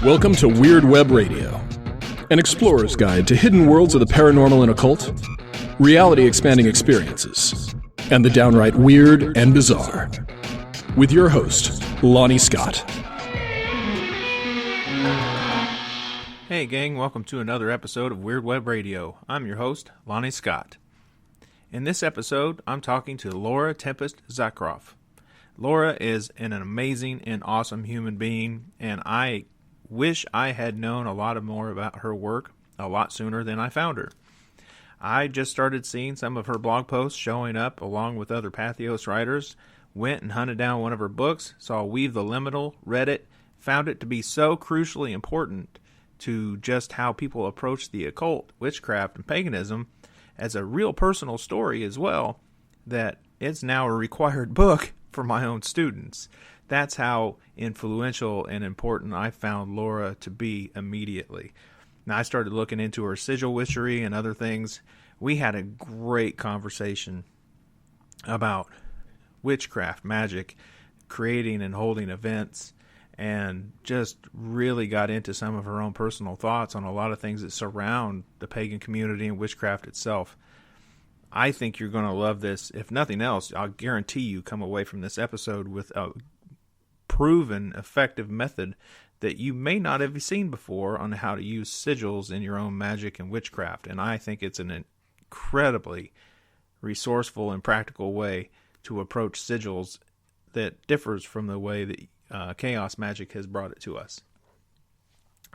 Welcome to Weird Web Radio, an explorer's guide to hidden worlds of the paranormal and occult, reality-expanding experiences, and the downright weird and bizarre. With your host, Lonnie Scott. Hey gang, welcome to another episode of Weird Web Radio. I'm your host, Lonnie Scott. In this episode, I'm talking to Laura Tempest Zakroff. Laura is an amazing and awesome human being, and I wish I had known a lot more about her work a lot sooner than I found her. I just started seeing some of her blog posts showing up along with other Pathos writers, went and hunted down one of her books, saw Weave the Liminal, read it, found it to be so crucially important to just how people approach the occult, witchcraft, and paganism as a real personal story as well, that it's now a required book for my own students. That's how influential and important I found Laura to be immediately. Now, I started looking into her sigil witchery and other things. We had a great conversation about witchcraft, magic, creating and holding events, and just really got into some of her own personal thoughts on a lot of things that surround the pagan community and witchcraft itself. I think you're going to love this. If nothing else, I'll guarantee you come away from this episode with a proven, effective method that you may not have seen before on how to use sigils in your own magic and witchcraft. And I think it's an incredibly resourceful and practical way to approach sigils that differs from the way that chaos magic has brought it to us.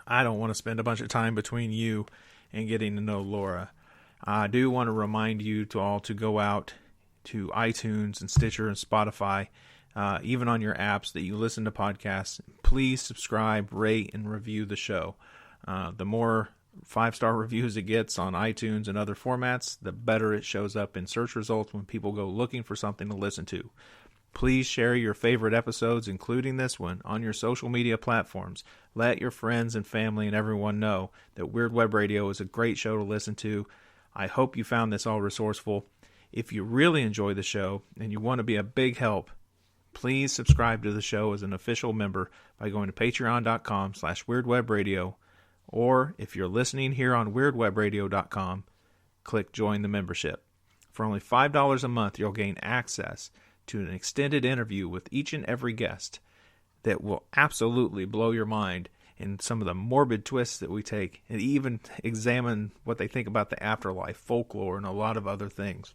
I don't want to spend a bunch of time between you and getting to know Laura. I do want to remind you to all to go out to iTunes and Stitcher and Spotify, even on your apps that you listen to podcasts. Please subscribe, rate, and review the show. The more 5-star reviews it gets on iTunes and other formats, the better it shows up in search results when people go looking for something to listen to. Please share your favorite episodes, including this one, on your social media platforms. Let your friends and family and everyone know that Weird Web Radio is a great show to listen to. I hope you found this all resourceful. If you really enjoy the show and you want to be a big help, please subscribe to the show as an official member by going to patreon.com/weirdwebradio, or if you're listening here on weirdwebradio.com, click join the membership. For only $5 a month, you'll gain access to an extended interview with each and every guest that will absolutely blow your mind in some of the morbid twists that we take, and even examine what they think about the afterlife, folklore, and a lot of other things.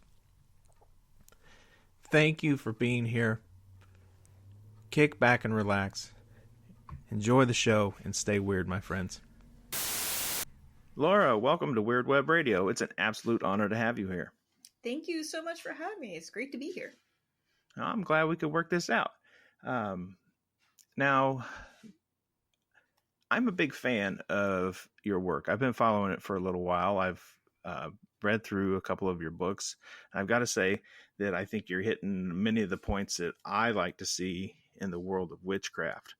Thank you for being here. Kick back and relax. Enjoy the show and stay weird, my friends. Laura, welcome to Weird Web Radio. It's an absolute honor to have you here. Thank you so much for having me. It's great to be here. I'm glad we could work this out. Now, I'm a big fan of your work. I've been following it for a little while. I've read through a couple of your books. I've got to say that I think you're hitting many of the points that I like to see in the world of witchcraft.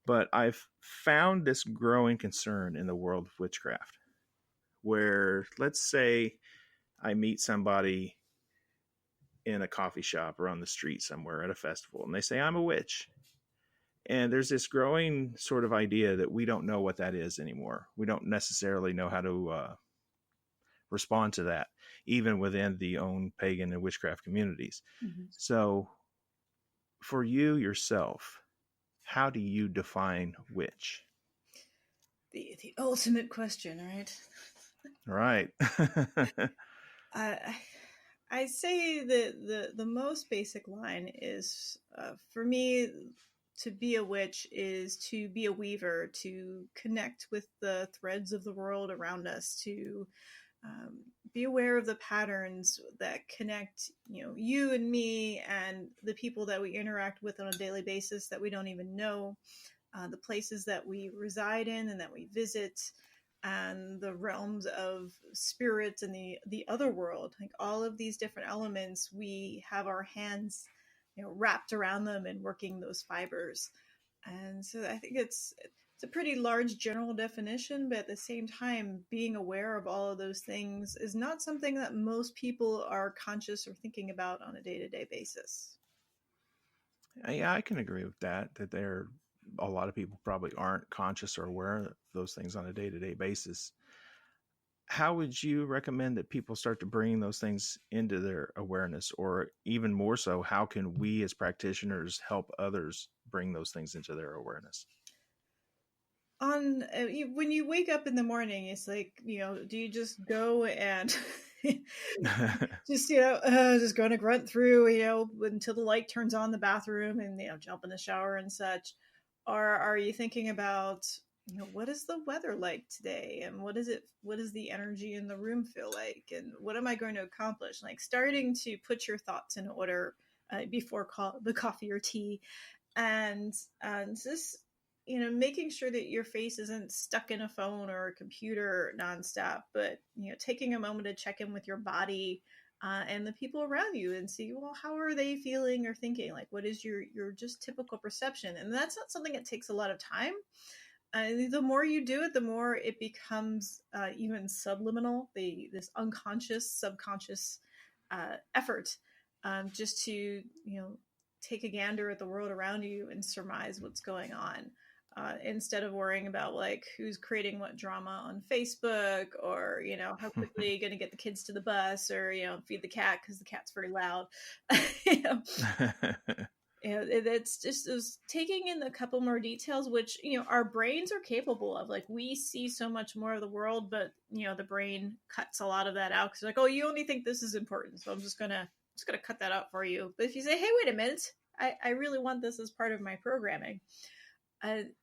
But I've found this growing concern in the world of witchcraft, where, let's say I meet somebody in a coffee shop or on the street somewhere at a festival, and they say, I'm a witch. And there's this growing sort of idea that we don't know what that is anymore. We don't necessarily know how to respond to that, even within the own pagan and witchcraft communities. Mm-hmm. So for you yourself, how do you define witch? The ultimate question, right? Right. I say that the most basic line is, for me, to be a witch is to be a weaver, to connect with the threads of the world around us, to be aware of the patterns that connect, you and me and the people that we interact with on a daily basis that we don't even know, the places that we reside in and that we visit, and the realms of spirits and the other world. Like all of these different elements, we have our hands wrapped around them and working those fibers. And so I think it's a pretty large general definition, but at the same time, being aware of all of those things is not something that most people are conscious or thinking about on a day-to-day basis. Yeah, I can agree with that they're a lot of people probably aren't conscious or aware of those things on a day-to-day basis. How would you recommend that people start to bring those things into their awareness? Or even more so, how can we as practitioners help others bring those things into their awareness? When you wake up in the morning, it's like, do you just go and just just going to grunt through until the light turns on the bathroom and jump in the shower and such? Or are you thinking about what is the weather like today, and what does the energy in the room feel like, and what am I going to accomplish? Like starting to put your thoughts in order before the coffee or tea, and just making sure that your face isn't stuck in a phone or a computer nonstop, but taking a moment to check in with your body and the people around you and see, well, how are they feeling or thinking? Like, what is your just typical perception? And that's not something that takes a lot of time. The more you do it, the more it becomes even subliminal, this unconscious, subconscious effort, just to take a gander at the world around you and surmise what's going on, instead of worrying about like who's creating what drama on Facebook, or how quickly you're going to get the kids to the bus, or feed the cat because the cat's very loud. It's just taking in a couple more details, which our brains are capable of. Like, we see so much more of the world, but the brain cuts a lot of that out because like, oh, you only think this is important, so I'm just gonna cut that out for you. But if you say, hey, wait a minute, I really want this as part of my programming,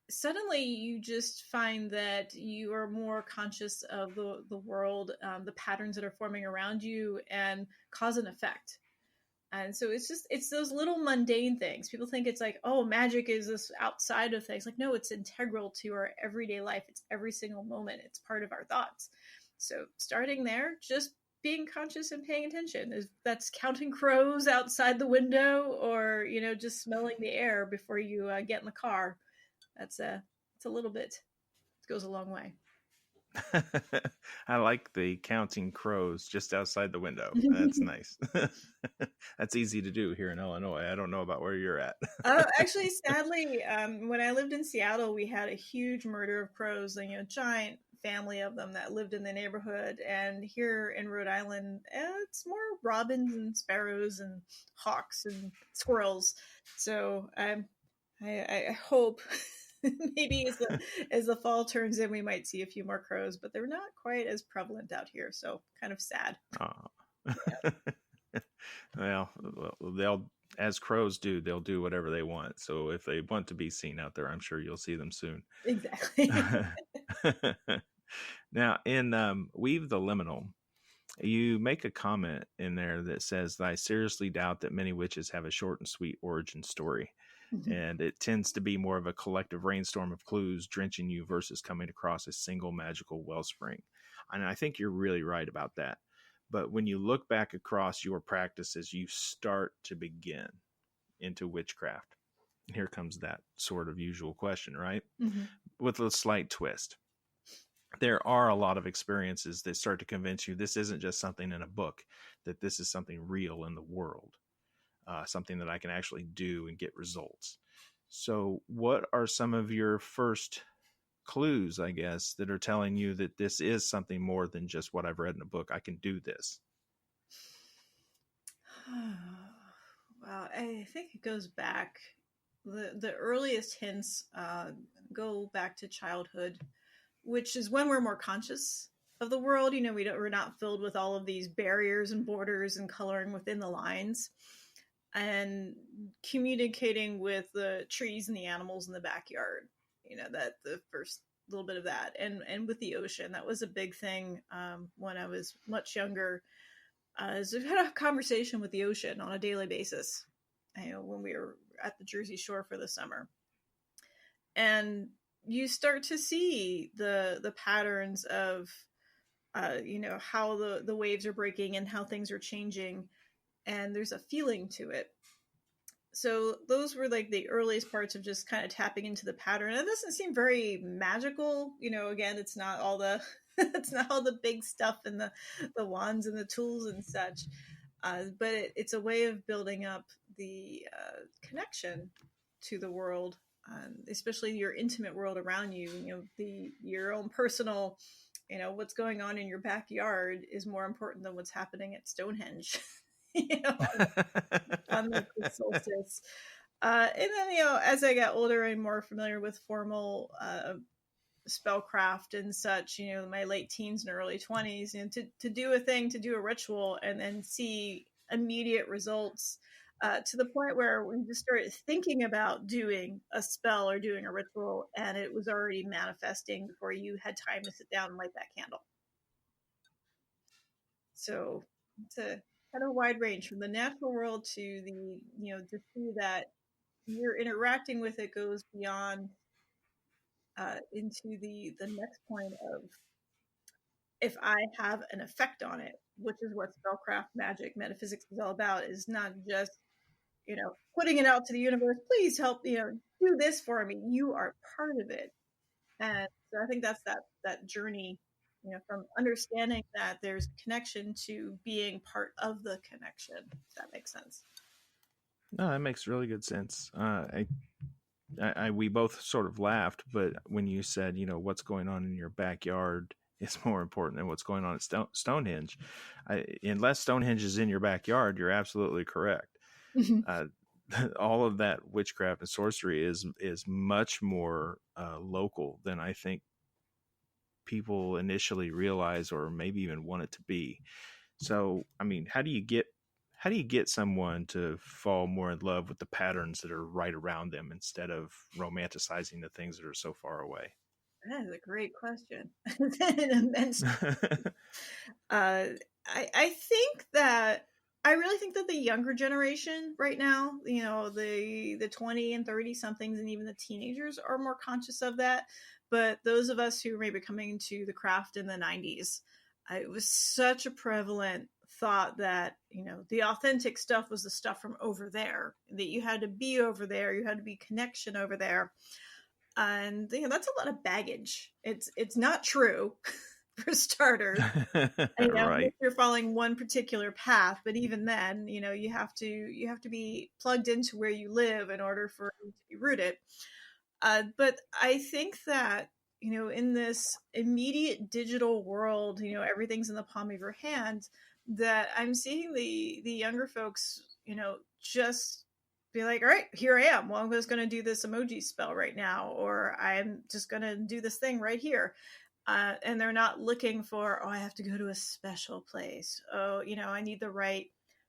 suddenly you just find that you are more conscious of the world, the patterns that are forming around you, and cause and effect. And so it's those little mundane things. People think it's like, oh, magic is this outside of things. Like, no, it's integral to our everyday life. It's every single moment. It's part of our thoughts. So starting there, just being conscious and paying attention. That's counting crows outside the window, or, just smelling the air before you get in the car. It's a little bit. It goes a long way. I like the counting crows just outside the window. That's nice. That's easy to do here in Illinois. I don't know about where you're at. Actually, sadly, when I lived in Seattle, we had a huge murder of crows, giant family of them that lived in the neighborhood. And here in Rhode Island, it's more robins and sparrows and hawks and squirrels. So I hope maybe as the fall turns in, we might see a few more crows, but they're not quite as prevalent out here. So kind of sad. Yeah. Well, they'll, as crows do, they'll do whatever they want. So if they want to be seen out there, I'm sure you'll see them soon. Exactly. Now, in Weave the Liminal, you make a comment in there that says, I seriously doubt that many witches have a short and sweet origin story. Mm-hmm. And it tends to be more of a collective rainstorm of clues drenching you versus coming across a single magical wellspring. And I think you're really right about that. But when you look back across your practices, you start to begin into witchcraft. Here comes that sort of usual question, right? Mm-hmm. With a slight twist. There are a lot of experiences that start to convince you this isn't just something in a book, that this is something real in the world. Something that I can actually do and get results. So what are some of your first clues, I guess, that are telling you that this is something more than just what I've read in a book? I can do this. Wow, I think it goes back. The earliest hints go back to childhood, which is when we're more conscious of the world. We're not filled with all of these barriers and borders and coloring within the lines. And communicating with the trees and the animals in the backyard, that the first little bit of that, and with the ocean, that was a big thing when I was much younger. So I had a conversation with the ocean on a daily basis, when we were at the Jersey Shore for the summer, and you start to see the patterns of, how the waves are breaking and how things are changing. And there's a feeling to it. So those were like the earliest parts of just kind of tapping into the pattern. It doesn't seem very magical. Again, it's not all the it's not all the big stuff and the wands and the tools and such. But it's a way of building up the connection to the world especially your intimate world around you. Your own personal, what's going on in your backyard is more important than what's happening at Stonehenge. On the solstice. And then, as I got older and more familiar with formal spellcraft and such, my late teens and early 20s, to do a thing, to do a ritual, and then see immediate results, to the point where we just started thinking about doing a spell or doing a ritual, and it was already manifesting before you had time to sit down and light that candle. So it's a kind of wide range from the natural world to the, to see that you're interacting with it goes beyond into the next point of, if I have an effect on it, which is what spellcraft, magic, metaphysics is all about, is not just, putting it out to the universe, please help, do this for me. You are part of it. And so I think that's that journey, from understanding that there's connection to being part of the connection, if that makes sense. No, that makes really good sense. We both sort of laughed, but when you said, what's going on in your backyard is more important than what's going on at Stonehenge. Unless Stonehenge is in your backyard, you're absolutely correct. All of that witchcraft and sorcery is much more local than I think people initially realize, or maybe even want it to be. So, I mean, how do you get someone to fall more in love with the patterns that are right around them instead of romanticizing the things that are so far away? That is a great question. I really think that the younger generation right now, the 20 and 30 somethings and even the teenagers are more conscious of that. But those of us who may be coming into the craft in the 90s, it was such a prevalent thought that, the authentic stuff was the stuff from over there, that you had to be over there, you had to be connection over there. And that's a lot of baggage. It's not true. For starters, right. You're following one particular path, but even then, you have to be plugged into where you live in order for you to be rooted. But I think that, in this immediate digital world, everything's in the palm of your hand, that I'm seeing the younger folks, just be like, all right, here I am. Well, I'm just going to do this emoji spell right now, or I'm just going to do this thing right here. And they're not looking for, I have to go to a special place. I need the right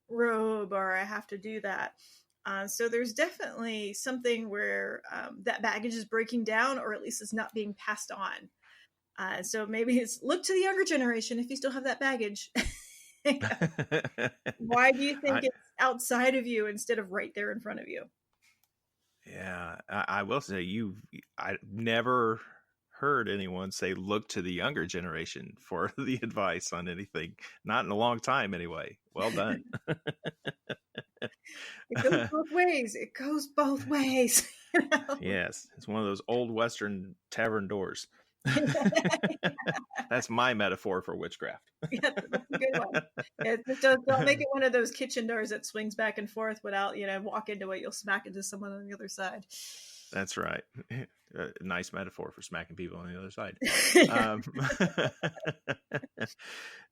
robe, or I have to do that. So there's definitely something where that baggage is breaking down, or at least it's not being passed on. So maybe it's look to the younger generation if you still have that baggage. Why do you think it's outside of you instead of right there in front of you? Yeah, I will say I never heard anyone say look to the younger generation for the advice on anything. Not in a long time anyway. Well done. It goes both ways. It goes both ways. Yes, it's one of those old Western tavern doors. That's my metaphor for witchcraft. Yeah, that's a good one. Yeah, don't make it one of those kitchen doors that swings back and forth without, walk into it, you'll smack into someone on the other side. That's right. A nice metaphor for smacking people on the other side.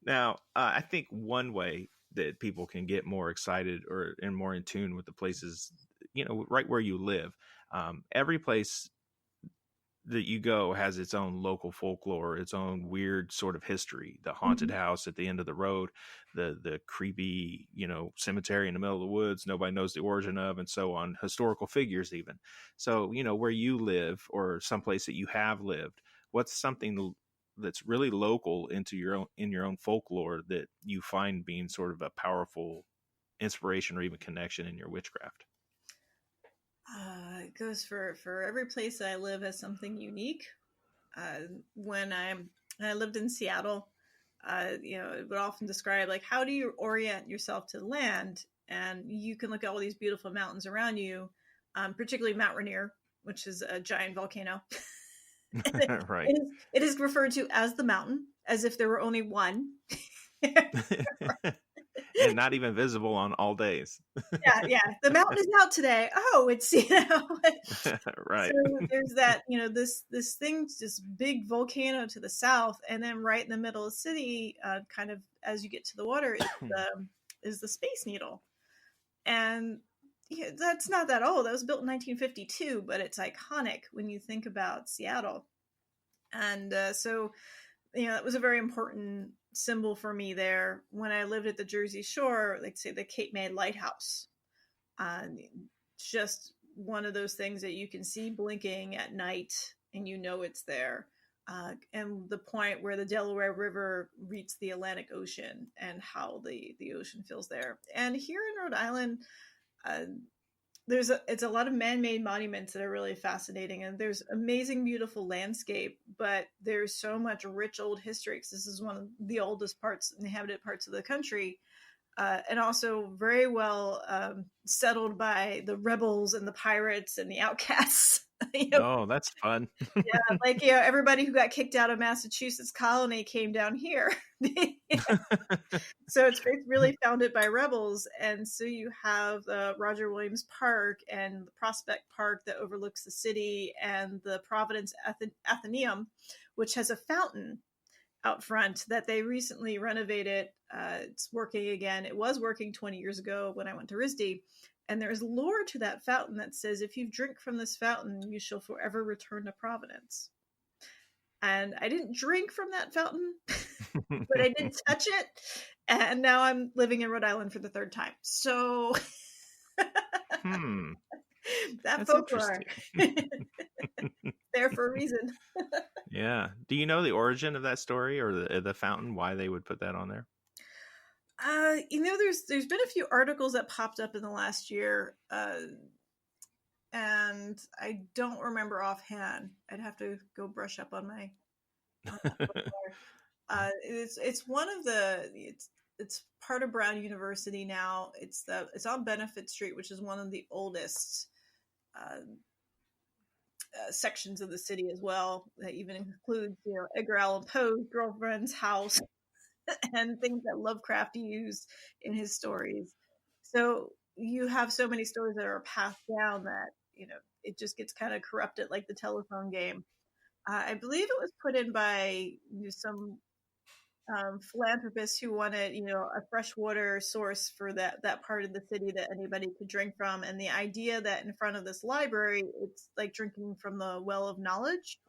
Now, I think one way that people can get more excited and more in tune with the places, right where you live. Every place that you go has its own local folklore, its own weird sort of history. The haunted house at the end of the road, the creepy, cemetery in the middle of the woods, nobody knows the origin of, and so on. Historical figures even. So, where you live or someplace that you have lived, what's something that's really local in your own folklore that you find being sort of a powerful inspiration or even connection in your witchcraft? It goes for every place that I live as something unique. When I lived in Seattle, it would often describe how do you orient yourself to the land, and you can look at all these beautiful mountains around you, particularly Mount Rainier, which is a giant volcano. Right. It is referred to as the mountain, as if there were only one. And not even visible on all days. Yeah. The mountain is out today. Oh, it's, Right. So there's that, this thing, this big volcano to the south, and then right in the middle of the city, kind of as you get to the water, is the Space Needle. And that's not that old. That was built in 1952, but it's iconic when you think about Seattle. And so, that was a very important symbol for me there when I lived at the Jersey Shore, like say the Cape May Lighthouse. Just one of those things that you can see blinking at night and it's there. And the point where the Delaware River meets the Atlantic Ocean and how the ocean fills there. And here in Rhode Island, it's a lot of man-made monuments that are really fascinating, and there's amazing, beautiful landscape, but there's so much rich old history because this is one of the oldest inhabited parts of the country. And also very well settled by the rebels and the pirates and the outcasts. Oh, that's fun. Yeah, everybody who got kicked out of Massachusetts colony came down here. So it's really founded by rebels. And so you have Roger Williams Park and the Prospect Park that overlooks the city, and the Providence Athenaeum, which has a fountain out front that they recently renovated. It's working again. It was working 20 years ago when I went to RISD. And there's lore to that fountain that says, if you drink from this fountain, you shall forever return to Providence. And I didn't drink from that fountain, but I did touch it. And now I'm living in Rhode Island for the third time. So that folklore there for a reason. Yeah. Do you know the origin of that story or the fountain, why they would put that on there? There's been a few articles that popped up in the last year, and I don't remember offhand. I'd have to go brush up on my. It's one of it's part of Brown University now. It's on Benefit Street, which is one of the oldest sections of the city as well. That even includes Edgar Allan Poe's girlfriend's house. And things that Lovecraft used in his stories. So you have so many stories that are passed down that, it just gets kind of corrupted like the telephone game. I believe it was put in by some philanthropists who wanted, a freshwater source for that part of the city that anybody could drink from. And the idea that in front of this library, it's like drinking from the well of knowledge.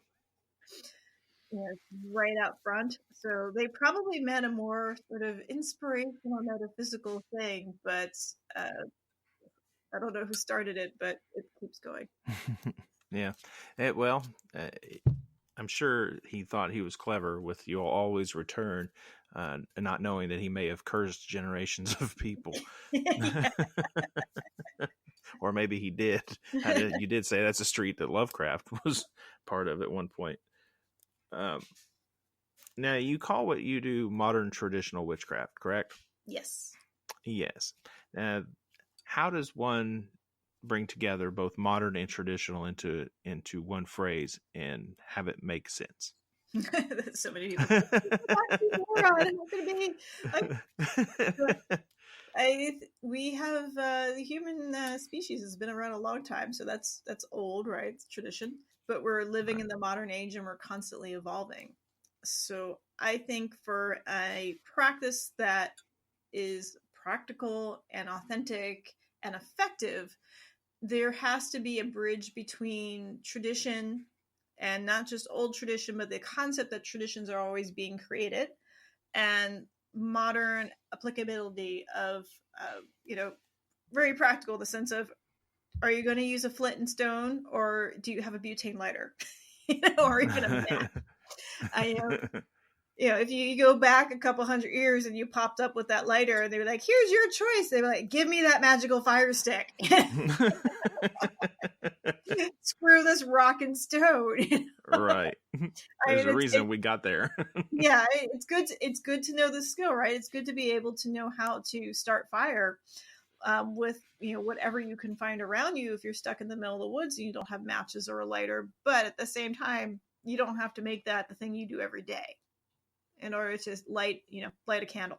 Right out front. So they probably meant a more sort of inspirational metaphysical thing, but I don't know who started it, but it keeps going. Yeah. I'm sure he thought he was clever with "You'll always return," and not knowing that he may have cursed generations of people. Or maybe he did. You did say that's a street that Lovecraft was part of at one point. Now, you call what you do modern traditional witchcraft, correct? Yes. Yes. How does one bring together both modern and traditional into one phrase and have it make sense? So many people. We have the human species has been around a long time, so that's old, right? It's tradition. But we're living in the modern age, and we're constantly evolving. So I think for a practice that is practical and authentic and effective, there has to be a bridge between tradition, and not just old tradition, but the concept that traditions are always being created, and modern applicability of, very practical, the sense of, are you going to use a flint and stone, or do you have a butane lighter, or even a match? If you go back a couple hundred years and you popped up with that lighter and they were like, here's your choice. They were like, give me that magical fire stick. Screw this rock and stone. Right. There's a reason we got there. Yeah, it's good to know the skill, right? It's good to be able to know how to start fire with whatever you can find around you if you're stuck in the middle of the woods and you don't have matches or a lighter. But at the same time, you don't have to make that the thing you do every day in order to light a candle.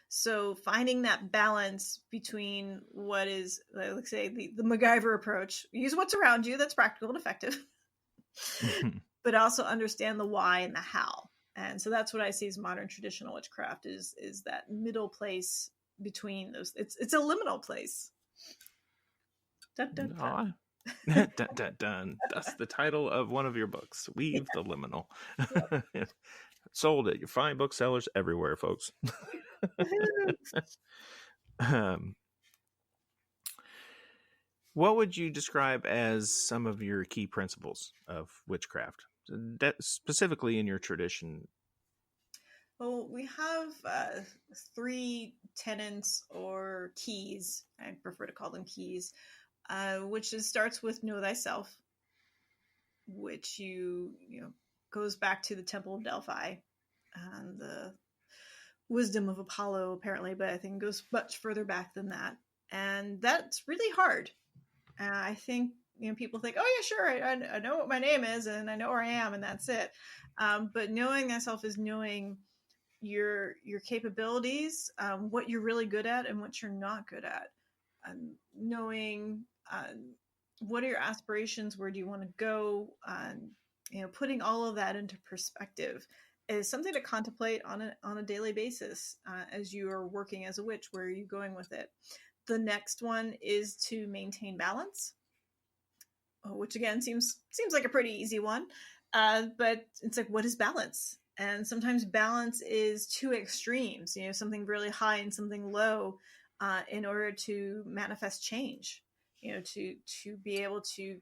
So finding that balance between what is, let's say, the MacGyver approach, use what's around you that's practical and effective, but also understand the why and the how. And so that's what I see as modern traditional witchcraft is that middle place between those. It's a liminal place. Dun, dun, dun. Dun, dun, dun. That's the title of one of your books, Weave the Liminal. Sold at your fine booksellers everywhere, folks. What would you describe as some of your key principles of witchcraft, that specifically in your tradition? Well, we have 3 tenets or keys. I prefer to call them keys, which starts with know thyself, which you know goes back to the Temple of Delphi and the wisdom of Apollo, apparently, but I think it goes much further back than that. And that's really hard. I think people think, oh yeah, sure, I know what my name is and I know where I am, and that's it. But knowing thyself is knowing your capabilities, what you're really good at and what you're not good at, knowing what are your aspirations, where do you want to go, putting all of that into perspective is something to contemplate on a daily basis as you are working as a witch. Where are you going with it? The next one is to maintain balance, which again seems like a pretty easy one, but it's like, what is balance? And sometimes balance is two extremes, something really high and something low, in order to manifest change, to be able to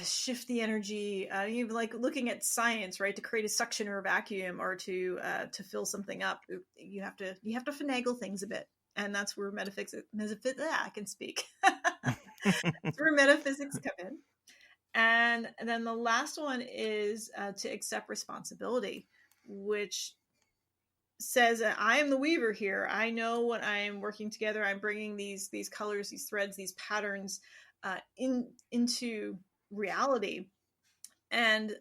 shift the energy, even like looking at science, right? To create a suction or a vacuum, or to fill something up, you have to finagle things a bit, and that's where metaphysics I can speak. That's where metaphysics come in. And then the last one is to accept responsibility, which says I am the weaver here. I know what I am working together. I'm bringing these colors, these threads, these patterns into reality. And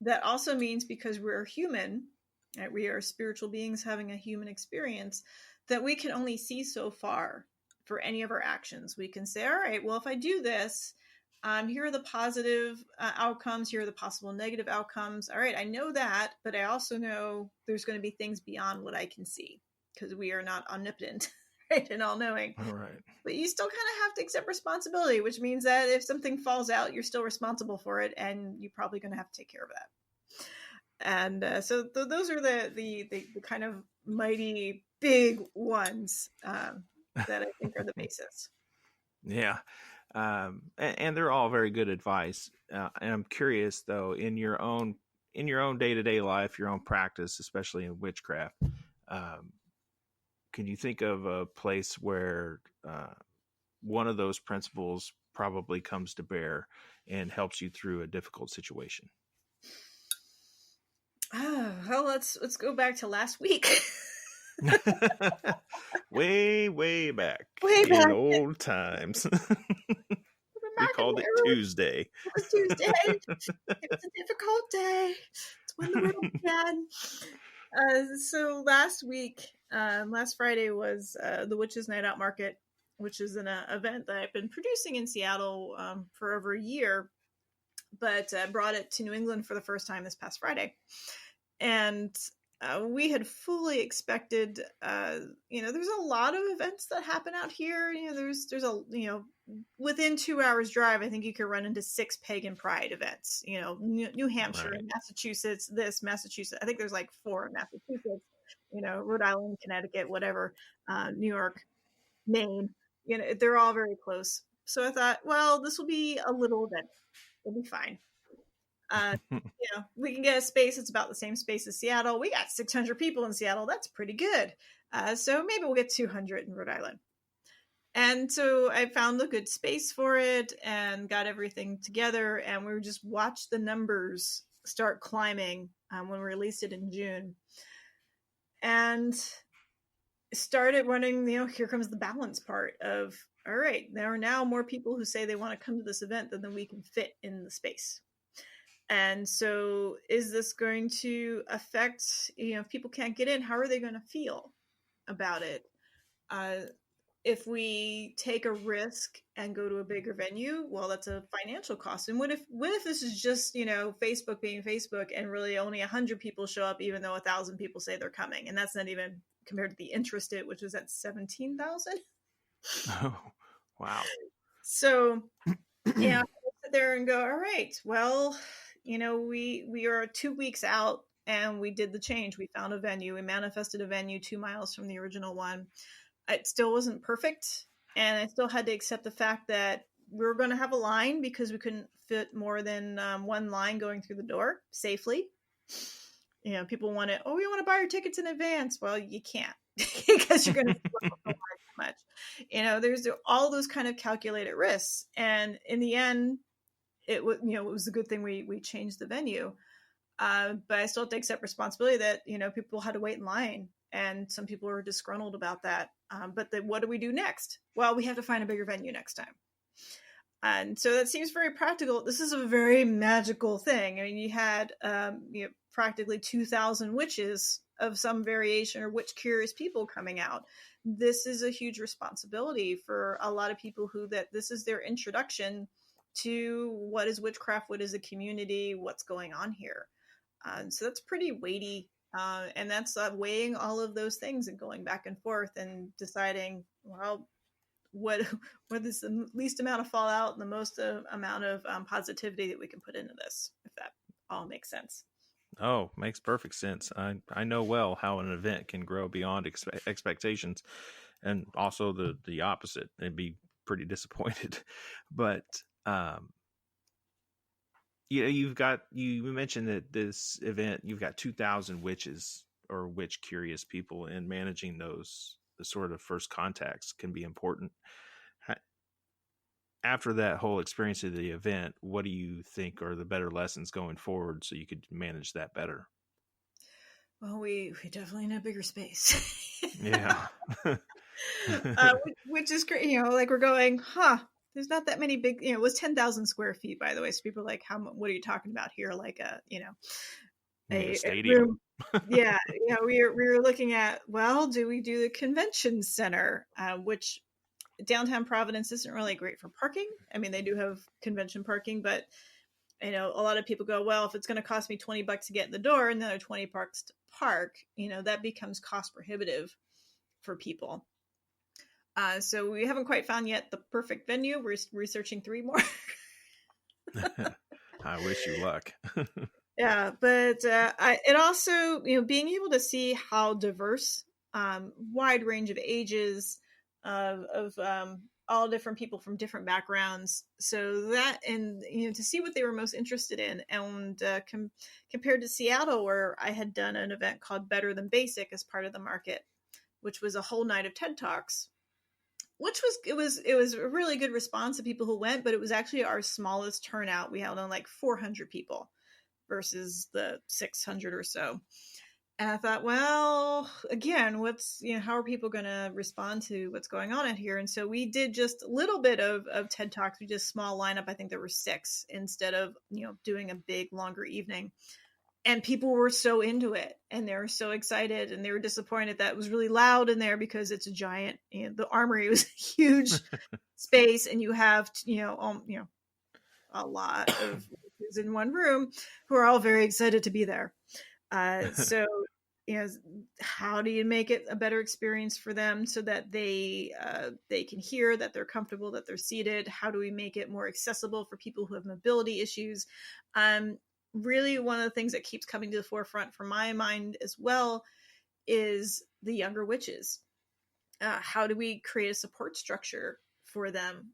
that also means, because we're human, right, we are spiritual beings having a human experience, that we can only see so far for any of our actions. We can say, all right, well, if I do this, here are the positive outcomes, here are the possible negative outcomes. All right, I know that, but I also know there's going to be things beyond what I can see, because we are not omnipotent, right, and all-knowing. All right. But you still kind of have to accept responsibility, which means that if something falls out, you're still responsible for it, and you're probably going to have to take care of that. And so those are the kind of mighty big ones that I think are the basis. Yeah. And they're all very good advice. And I'm curious, though, in your own day-to-day life, your own practice, especially in witchcraft, can you think of a place where one of those principles probably comes to bear and helps you through a difficult situation? Well, let's go back to last week. way back in old times. We called it Tuesday. It was Tuesday. It was a difficult day. It's when the world began. So last Friday was the Witches Night Out Market, which is an event that I've been producing in Seattle for over a year, but brought it to New England for the first time this past Friday. And we had fully expected, there's a lot of events that happen out here. There's within 2 hours drive, I think you could run into 6 pagan pride events, New Hampshire, right. Massachusetts, Massachusetts. I think there's like 4 in Massachusetts, Rhode Island, Connecticut, whatever, New York, Maine, they're all very close. So I thought, well, this will be a little event. It'll be fine. We can get a space. It's about the same space as Seattle. We got 600 people in Seattle. That's pretty good. So maybe we'll get 200 in Rhode Island. And so I found a good space for it and got everything together. And we just watched the numbers start climbing when we released it in June. And started running, here comes the balance part of, all right, there are now more people who say they want to come to this event than we can fit in the space. And so is this going to affect, if people can't get in, how are they going to feel about it? If we take a risk and go to a bigger venue, well, that's a financial cost. And what if this is just, Facebook being Facebook and really only 100 people show up, even though 1,000 people say they're coming? And that's not even compared to the interested, which was at 17,000. Oh, wow. So, yeah, I sit there and go, all right, well, we are 2 weeks out and we did the change. We found a venue. We manifested a venue 2 miles from the original one. It still wasn't perfect. And I still had to accept the fact that we were going to have a line because we couldn't fit more than one line going through the door safely. People want to, we want to buy our tickets in advance. Well, you can't because you're going to fill up the line too much. There's all those kind of calculated risks. And in the end, it was a good thing we changed the venue. But I still have to accept responsibility that, people had to wait in line. And some people are disgruntled about that. But then what do we do next? Well, we have to find a bigger venue next time. And so that seems very practical. This is a very magical thing. I mean, you had practically 2,000 witches of some variation or witch curious people coming out. This is a huge responsibility for a lot of people that this is their introduction to what is witchcraft, what is a community, what's going on here. So that's pretty weighty. And that's weighing all of those things and going back and forth and deciding, well, what is the least amount of fallout and the most amount of positivity that we can put into this, if that all makes sense. Oh, makes perfect sense. I know well how an event can grow beyond expectations, and also the opposite and be pretty disappointed. But you mentioned that this event, you've got 2,000 witches or witch curious people, and managing the sort of first contacts can be important. After that whole experience of the event, what do you think are the better lessons going forward so you could manage that better? Well, we definitely need a bigger space. Yeah. Which is great. Like we're going, there's not that many big, it was 10,000 square feet, by the way. So people are like, what are you talking about here? Like a stadium. Yeah. We were looking at, well, do we do the convention center, which downtown Providence isn't really great for parking. I mean, they do have convention parking, but a lot of people go, well, if it's going to cost me $20 to get in the door and another $20 to park, that becomes cost prohibitive for people. So we haven't quite found yet the perfect venue. We're researching 3 more. I wish you luck. Yeah, but it also, being able to see how diverse, wide range of ages, of all different people from different backgrounds. So that, and to see what they were most interested in, and compared to Seattle, where I had done an event called Better Than Basic as part of the market, which was a whole night of TED Talks. Which was a really good response to people who went, but it was actually our smallest turnout. We had on like 400 people versus the 600 or so. And I thought, well, again, how are people going to respond to what's going on in here? And so we did just a little bit of TED Talks. We just small lineup. I think there were 6 instead of, doing a big longer evening. And people were so into it, and they were so excited, and they were disappointed that it was really loud in there because it's a giant, the Armory was a huge space, and you have, a lot of witches in one room who are all very excited to be there. So, how do you make it a better experience for them so that they can hear, that they're comfortable, that they're seated? How do we make it more accessible for people who have mobility issues? Really, one of the things that keeps coming to the forefront for my mind as well is the younger witches. How do we create a support structure for them?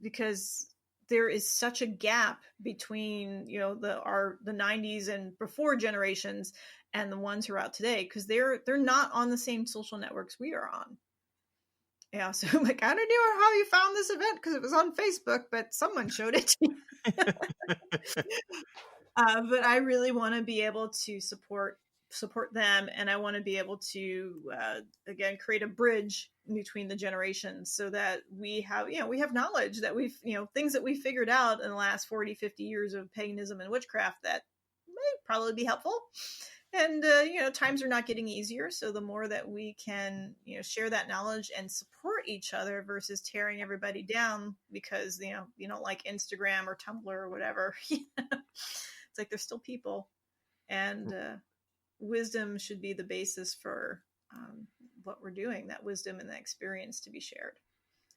Because there is such a gap between the 90s and before generations and the ones who are out today, because they're not on the same social networks we are on. Yeah, so I'm like, I don't know how you found this event because it was on Facebook, but someone showed it to you. But I really want to be able to support them, and I want to be able to again create a bridge between the generations, so that we have knowledge that we've, things that we figured out in the last 40, 50 years of paganism and witchcraft that may probably be helpful. And, times are not getting easier. So the more that we can, share that knowledge and support each other versus tearing everybody down because, you don't like Instagram or Tumblr or whatever, it's like they're still people. And wisdom should be the basis for what we're doing, that wisdom and that experience to be shared.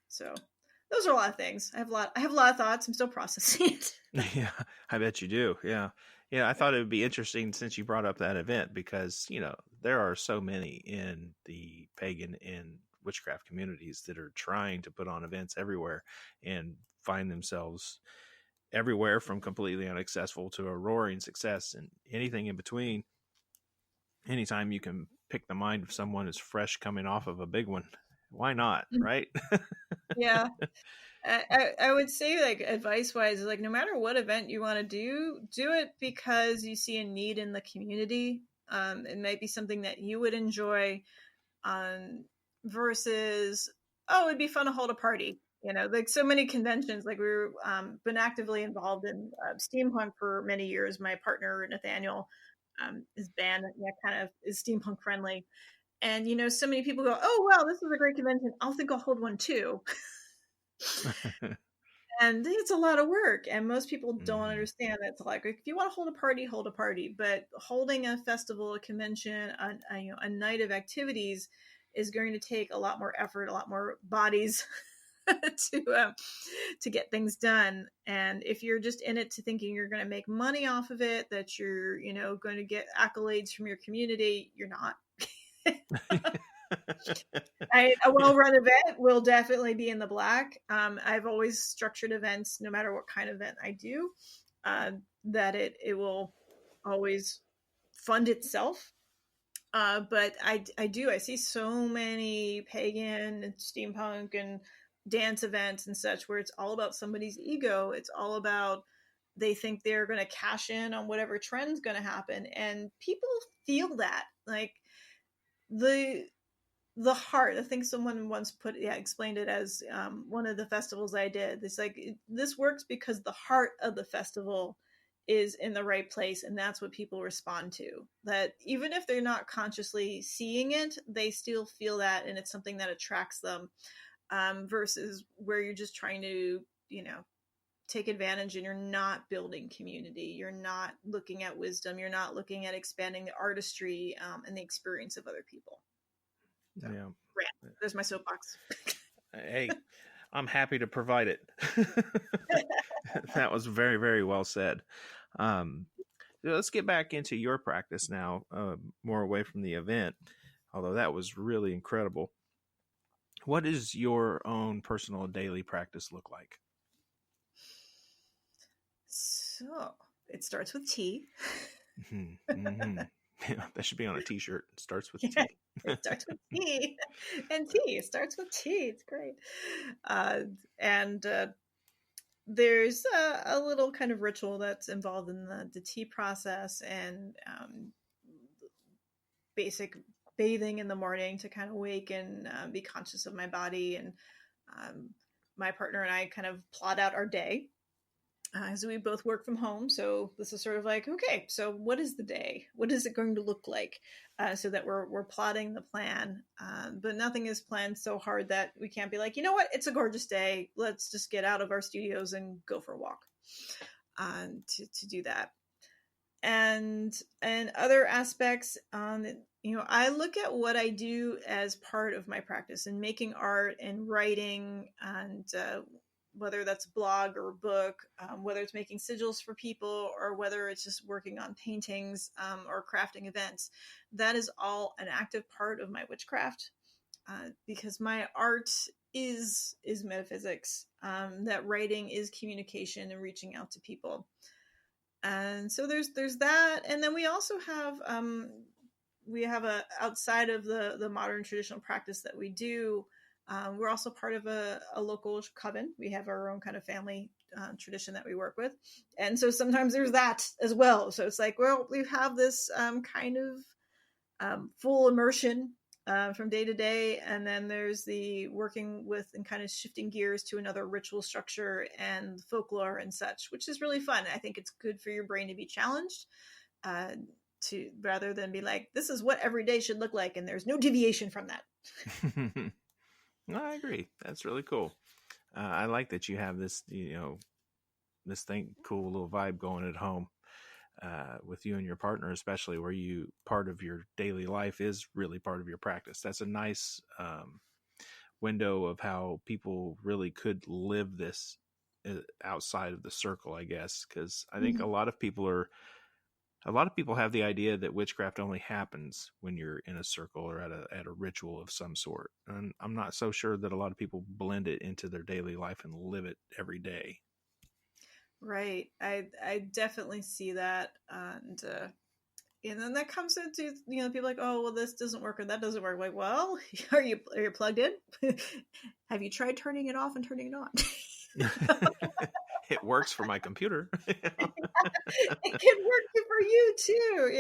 So those are a lot of things. I have a lot of thoughts. I'm still processing it. Yeah, I bet you do. Yeah. Yeah, I thought it would be interesting since you brought up that event because, there are so many in the pagan and witchcraft communities that are trying to put on events everywhere and find themselves everywhere from completely unsuccessful to a roaring success and anything in between. Anytime you can pick the mind of someone who's fresh coming off of a big one, why not? Right? Yeah. I would say, like, advice wise, like, no matter what event you want to do it because you see a need in the community. It might be something that you would enjoy, versus, oh, it'd be fun to hold a party. Like so many conventions, like we've been actively involved in steampunk for many years. My partner, Nathaniel, his band kind of is steampunk friendly. And, so many people go, oh, wow, this is a great convention. I'll think I'll hold one too. And it's a lot of work, and most people don't understand that. It's like, if you want to hold a party, but holding a festival, a convention, a night of activities is going to take a lot more effort, a lot more bodies to get things done. And if you're just in it to thinking you're going to make money off of it, that you're, going to get accolades from your community, you're not. A well-run event will definitely be in the black. I've always structured events, no matter what kind of event I do, that it will always fund itself. But I see so many pagan and steampunk and dance events and such where it's all about somebody's ego. It's all about, they think they're going to cash in on whatever trend's going to happen. And people feel that, like, the heart. I think someone once explained it as one of the festivals I did. It's like, this works because the heart of the festival is in the right place, and that's what people respond to. That even if they're not consciously seeing it, they still feel that, and it's something that attracts them. Versus where you're just trying to, take advantage and you're not building community. You're not looking at wisdom. You're not looking at expanding the artistry and the experience of other people. So, yeah. There's my soapbox. Hey, I'm happy to provide it. That was very, very well said. Let's get back into your practice now, more away from the event, although that was really incredible. What does your own personal daily practice look like? So it starts with tea. Yeah, that should be on a t-shirt. It starts with tea. It starts with tea. And tea. It starts with tea. It's great. And there's a little kind of ritual that's involved in the tea process, and basic bathing in the morning to kind of wake and be conscious of my body. And my partner and I kind of plot out our day. So we both work from home. So this is sort of like, okay, so what is the day? What is it going to look like? So that we're plotting the plan. But nothing is planned so hard that we can't be like, you know what? It's a gorgeous day. Let's just get out of our studios and go for a walk to do that. And other aspects, I look at what I do as part of my practice, and making art and writing, and whether that's blog or book, whether it's making sigils for people, or whether it's just working on paintings or crafting events. That is all an active part of my witchcraft, because my art is metaphysics. That writing is communication and reaching out to people. And so there's that. And then we also have outside of the modern traditional practice that we do, we're also part of a local coven. We have our own kind of family tradition that we work with. And so sometimes there's that as well. So it's like, well, we have this kind of full immersion from day to day. And then there's the working with and kind of shifting gears to another ritual structure and folklore and such, which is really fun. I think it's good for your brain to be challenged, to rather than be like, this is what every day should look like, and there's no deviation from that. No, I agree. That's really cool. I like that you have this, this cool little vibe going at home. With you and your partner, especially where part of your daily life is really part of your practice. That's a nice window of how people really could live this outside of the circle, I guess. Because I think a lot of people have the idea that witchcraft only happens when you're in a circle or at a ritual of some sort. And I'm not so sure that a lot of people blend it into their daily life and live it every day. Right. I definitely see that. And then that comes into, people like, oh, well, this doesn't work or that doesn't work. Like, well, are you plugged in? Have you tried turning it off and turning it on? It works for my computer. It can work for you too.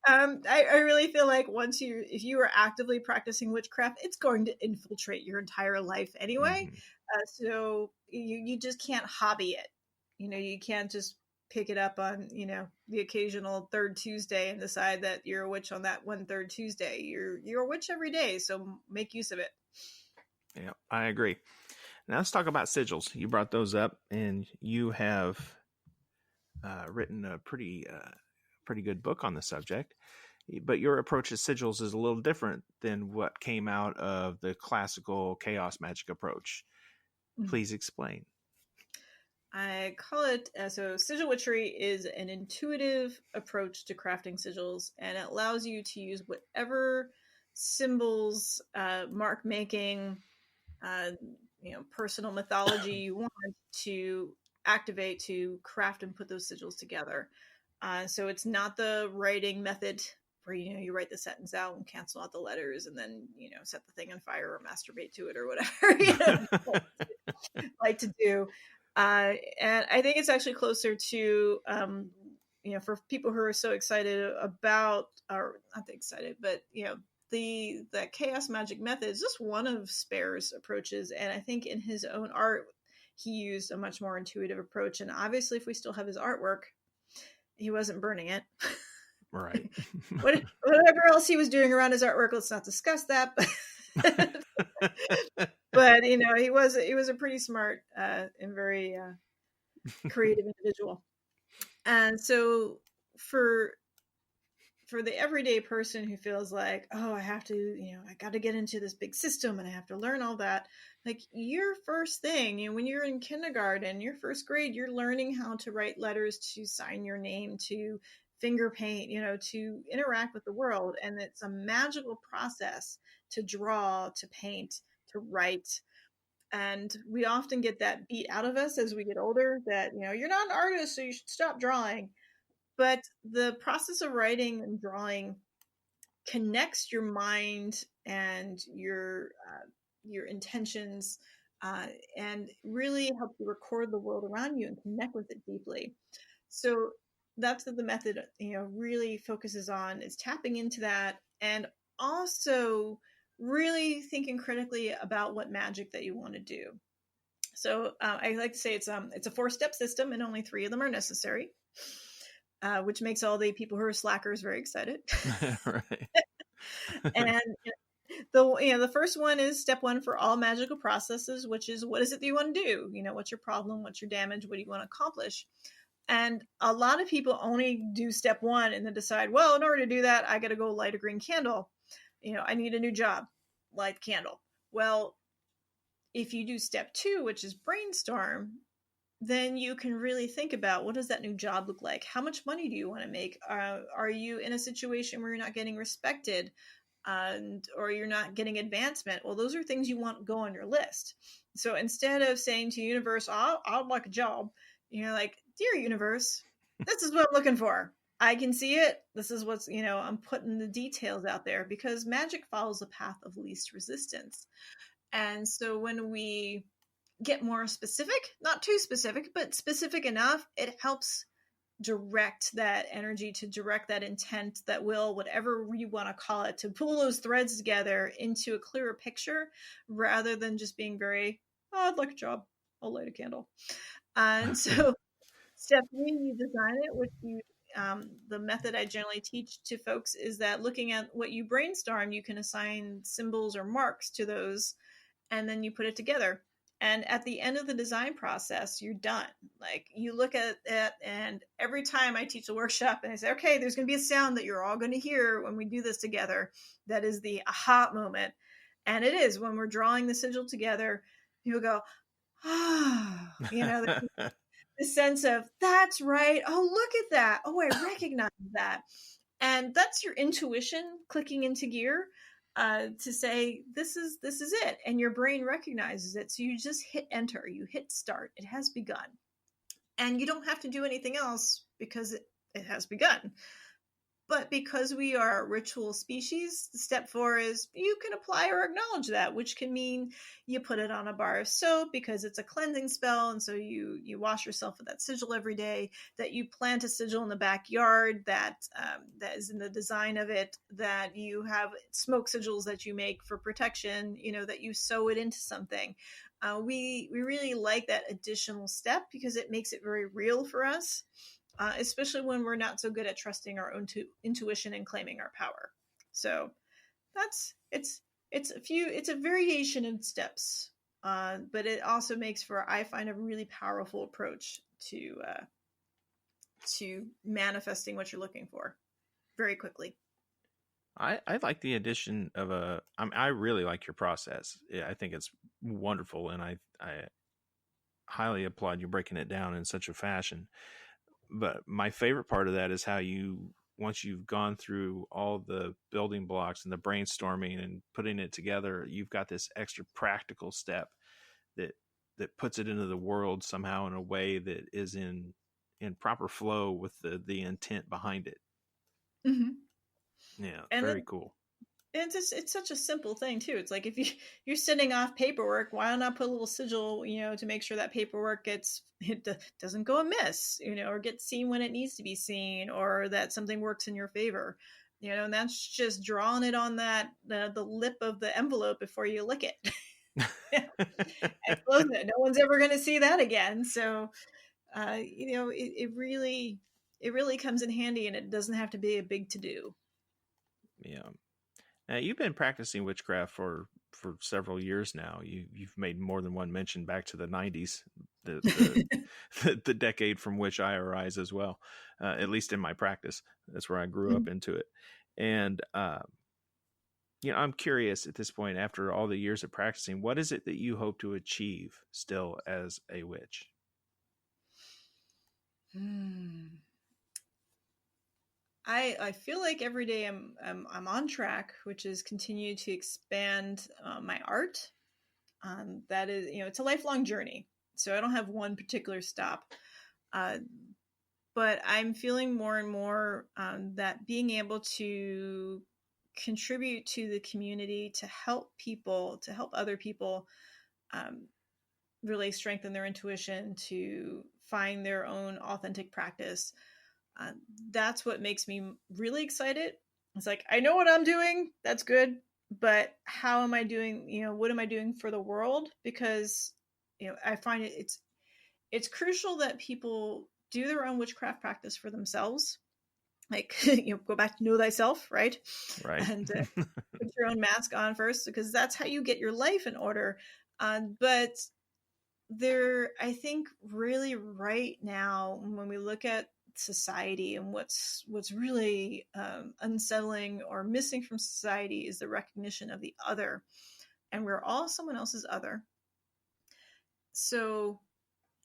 I really feel like if you are actively practicing witchcraft, it's going to infiltrate your entire life anyway. So you just can't hobby it. You can't just pick it up on, the occasional third Tuesday and decide that you're a witch on that one third Tuesday. You're a witch every day, so make use of it. Yeah, I agree. Now let's talk about sigils. You brought those up, and you have written a pretty good book on the subject. But your approach to sigils is a little different than what came out of the classical chaos magic approach. Please explain. I call it, so sigil witchery is an intuitive approach to crafting sigils, and it allows you to use whatever symbols, mark making, personal mythology you want to activate to craft and put those sigils together. So it's not the writing method where, you write the sentence out and cancel out the letters and then, set the thing on fire or masturbate to it or whatever like to do. And I think it's actually closer to, for people who are so excited about, or not excited, but, the chaos magic method is just one of Spare's approaches. And I think in his own art, he used a much more intuitive approach. And obviously, if we still have his artwork, he wasn't burning it. Right. Whatever else he was doing around his artwork, let's not discuss that. But he was a pretty smart and very creative individual. And so for the everyday person who feels like, oh, I have to, I got to get into this big system and I have to learn all that. Like your first thing, when you're in kindergarten, your first grade, you're learning how to write letters, to sign your name, to finger paint, to interact with the world. And it's a magical process to draw, to paint, to write. And we often get that beat out of us as we get older that, you're not an artist, so you should stop drawing. But the process of writing and drawing connects your mind and your intentions, and really helps you record the world around you and connect with it deeply. So that's what the method, really focuses on, is tapping into that, and also really thinking critically about what magic that you want to do. So I like to say it's a 4-step system, and only 3 of them are necessary. Which makes all the people who are slackers very excited. Right. And the first one is step 1 for all magical processes, which is, what is it that you want to do? What's your problem? What's your damage? What do you want to accomplish? And a lot of people only do step 1 and then decide, well, in order to do that, I got to go light a green candle. I need a new job, light the candle. Well, if you do step 2, which is brainstorm, then you can really think about, what does that new job look like? How much money do you want to make? Are you in a situation where you're not getting respected, or you're not getting advancement? Well, those are things you want to go on your list. So instead of saying to universe, I'd like a job, you're like, dear universe, this is what I'm looking for. I can see it. This is what's, I'm putting the details out there, because magic follows the path of least resistance. And so when we get more specific, not too specific, but specific enough, it helps direct that energy, to direct that intent, that will, whatever you want to call it, to pull those threads together into a clearer picture, rather than just being very, oh, I'd like a job, I'll light a candle. And so step 3, you design it, which you, the method I generally teach to folks is that looking at what you brainstorm, you can assign symbols or marks to those, and then you put it together. And at the end of the design process, you're done. Like, you look at it, and every time I teach a workshop and I say, okay, there's going to be a sound that you're all going to hear when we do this together. That is the aha moment. And it is when we're drawing the sigil together, people go, ah, the sense of, that's right. Oh, look at that. Oh, I recognize that. And that's your intuition clicking into gear, to say, this is it. And your brain recognizes it. So you just hit enter, you hit start. It has begun. And you don't have to do anything else because it has begun. But because we are a ritual species, step 4 is you can apply or acknowledge that, which can mean you put it on a bar of soap because it's a cleansing spell. And so you wash yourself with that sigil every day, that you plant a sigil in the backyard that is in the design of it, that you have smoke sigils that you make for protection, that you sew it into something. We really like that additional step because it makes it very real for us. Especially when we're not so good at trusting our own intuition and claiming our power. So it's a variation in steps, but it also makes for, I find, a really powerful approach to manifesting what you're looking for very quickly. I like the addition of I really like your process. I think it's wonderful, and I highly applaud you breaking it down in such a fashion. But my favorite part of that is how once you've gone through all the building blocks and the brainstorming and putting it together, you've got this extra practical step that puts it into the world somehow in a way that is in proper flow with the intent behind it. Mm-hmm. Yeah, and very cool. And it's such a simple thing too. It's like, if you're sending off paperwork, why not put a little sigil, to make sure that paperwork doesn't go amiss, or gets seen when it needs to be seen, or that something works in your favor, and that's just drawing it on the lip of the envelope before you lick it. And close it. No one's ever going to see that again. So, it really comes in handy, and it doesn't have to be a big to-do. Yeah. Now, you've been practicing witchcraft for several years now. You've made more than one mention back to the 90s, the decade from which I arise as well, at least in my practice. That's where I grew up into it. And, I'm curious at this point, after all the years of practicing, what is it that you hope to achieve still as a witch? I feel like every day I'm on track, which is continue to expand my art. That is, it's a lifelong journey, so I don't have one particular stop. But I'm feeling more and more that being able to contribute to the community, to help other people really strengthen their intuition, to find their own authentic practice. That's what makes me really excited. It's like, I know what I'm doing. That's good. But how am I doing? What am I doing for the world? Because, I find it's crucial that people do their own witchcraft practice for themselves. Like, go back to know thyself, right? Right. And put your own mask on first, because that's how you get your life in order. But I think really right now, when we look at society and what's really unsettling or missing from society, is the recognition of the other, and we're all someone else's other. So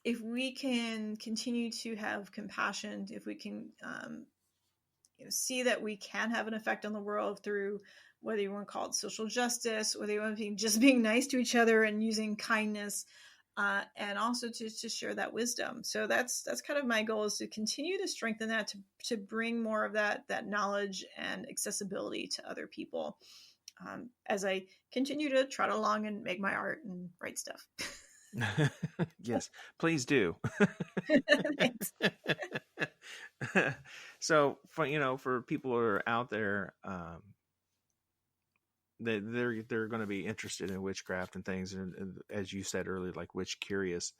if we can continue to have compassion, if we can see that we can have an effect on the world through, whether you want to call it social justice, whether you want to be just being nice to each other and using kindness, and also to share that wisdom. So that's kind of my goal, is to continue to strengthen that, to bring more of that knowledge and accessibility to other people, as I continue to trot along and make my art and write stuff. Yes, please do. Thanks. So for people who are out there, they're going to be interested in witchcraft and things, and as you said earlier, like witch curious.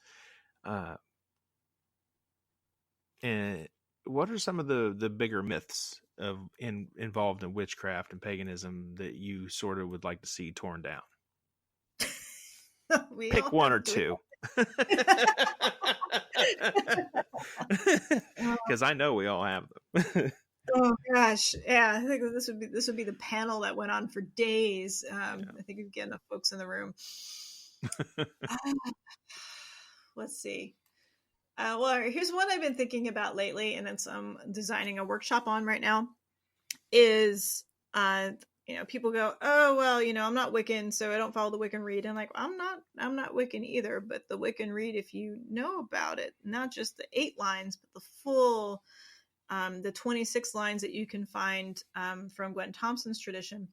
And what are some of the bigger myths involved in witchcraft and paganism that you sort of would like to see torn down? Pick one or two. Because I know we all have them. Oh gosh, yeah. I think this would be the panel that went on for days. I think we've got enough folks in the room. Let's see. Well, here's one I've been thinking about lately, and it's designing a workshop on right now. Is people go, oh well, I'm not Wiccan, so I don't follow the Wiccan Rede. I'm like, I'm not Wiccan either, but the Wiccan Rede, if you know about it, not just the 8 lines, but the full. The 26 lines that you can find from Gwen Thompson's tradition,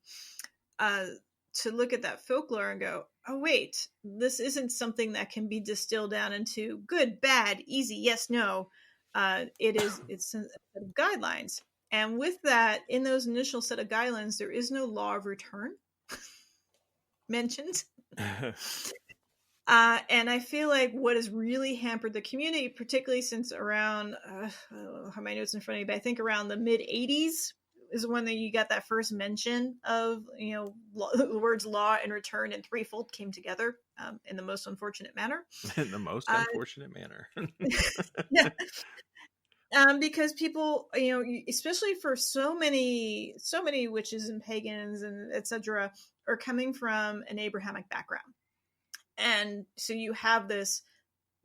to look at that folklore and go, oh, wait, this isn't something that can be distilled down into good, bad, easy, yes, no. It's a set of guidelines. And with that, in those initial set of guidelines, there is no law of return mentioned. And I feel like what has really hampered the community, particularly since around, I don't have my notes in front of me, but I think around the mid 80s is when you got that first mention of, the words law and return and threefold came together in the most unfortunate manner. In the most unfortunate manner. Yeah. Because people, especially for so many witches and pagans and etc., are coming from an Abrahamic background. And so you have this,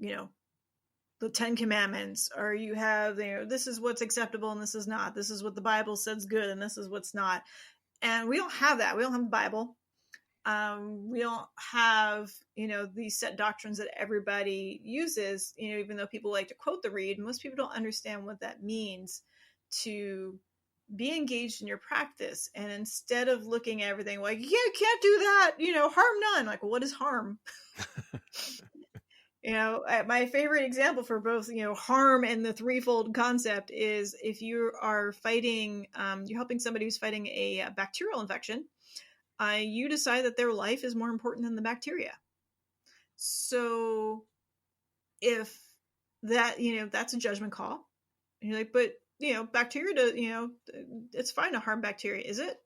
the 10 Commandments, or you have, this is what's acceptable and this is not. This is what the Bible says good and this is what's not. And we don't have that. We don't have the Bible. We don't have, these set doctrines that everybody uses, even though people like to quote the Rede. Most people don't understand what that means to be engaged in your practice. And instead of looking at everything like, yeah, you can't do that, harm none. Like, well, what is harm? My favorite example for both, harm and the threefold concept is if you are fighting, you're helping somebody who's fighting a bacterial infection, you decide that their life is more important than the bacteria. So if that, that's a judgment call. And you're like, but bacteria, it's fine to harm bacteria, is it?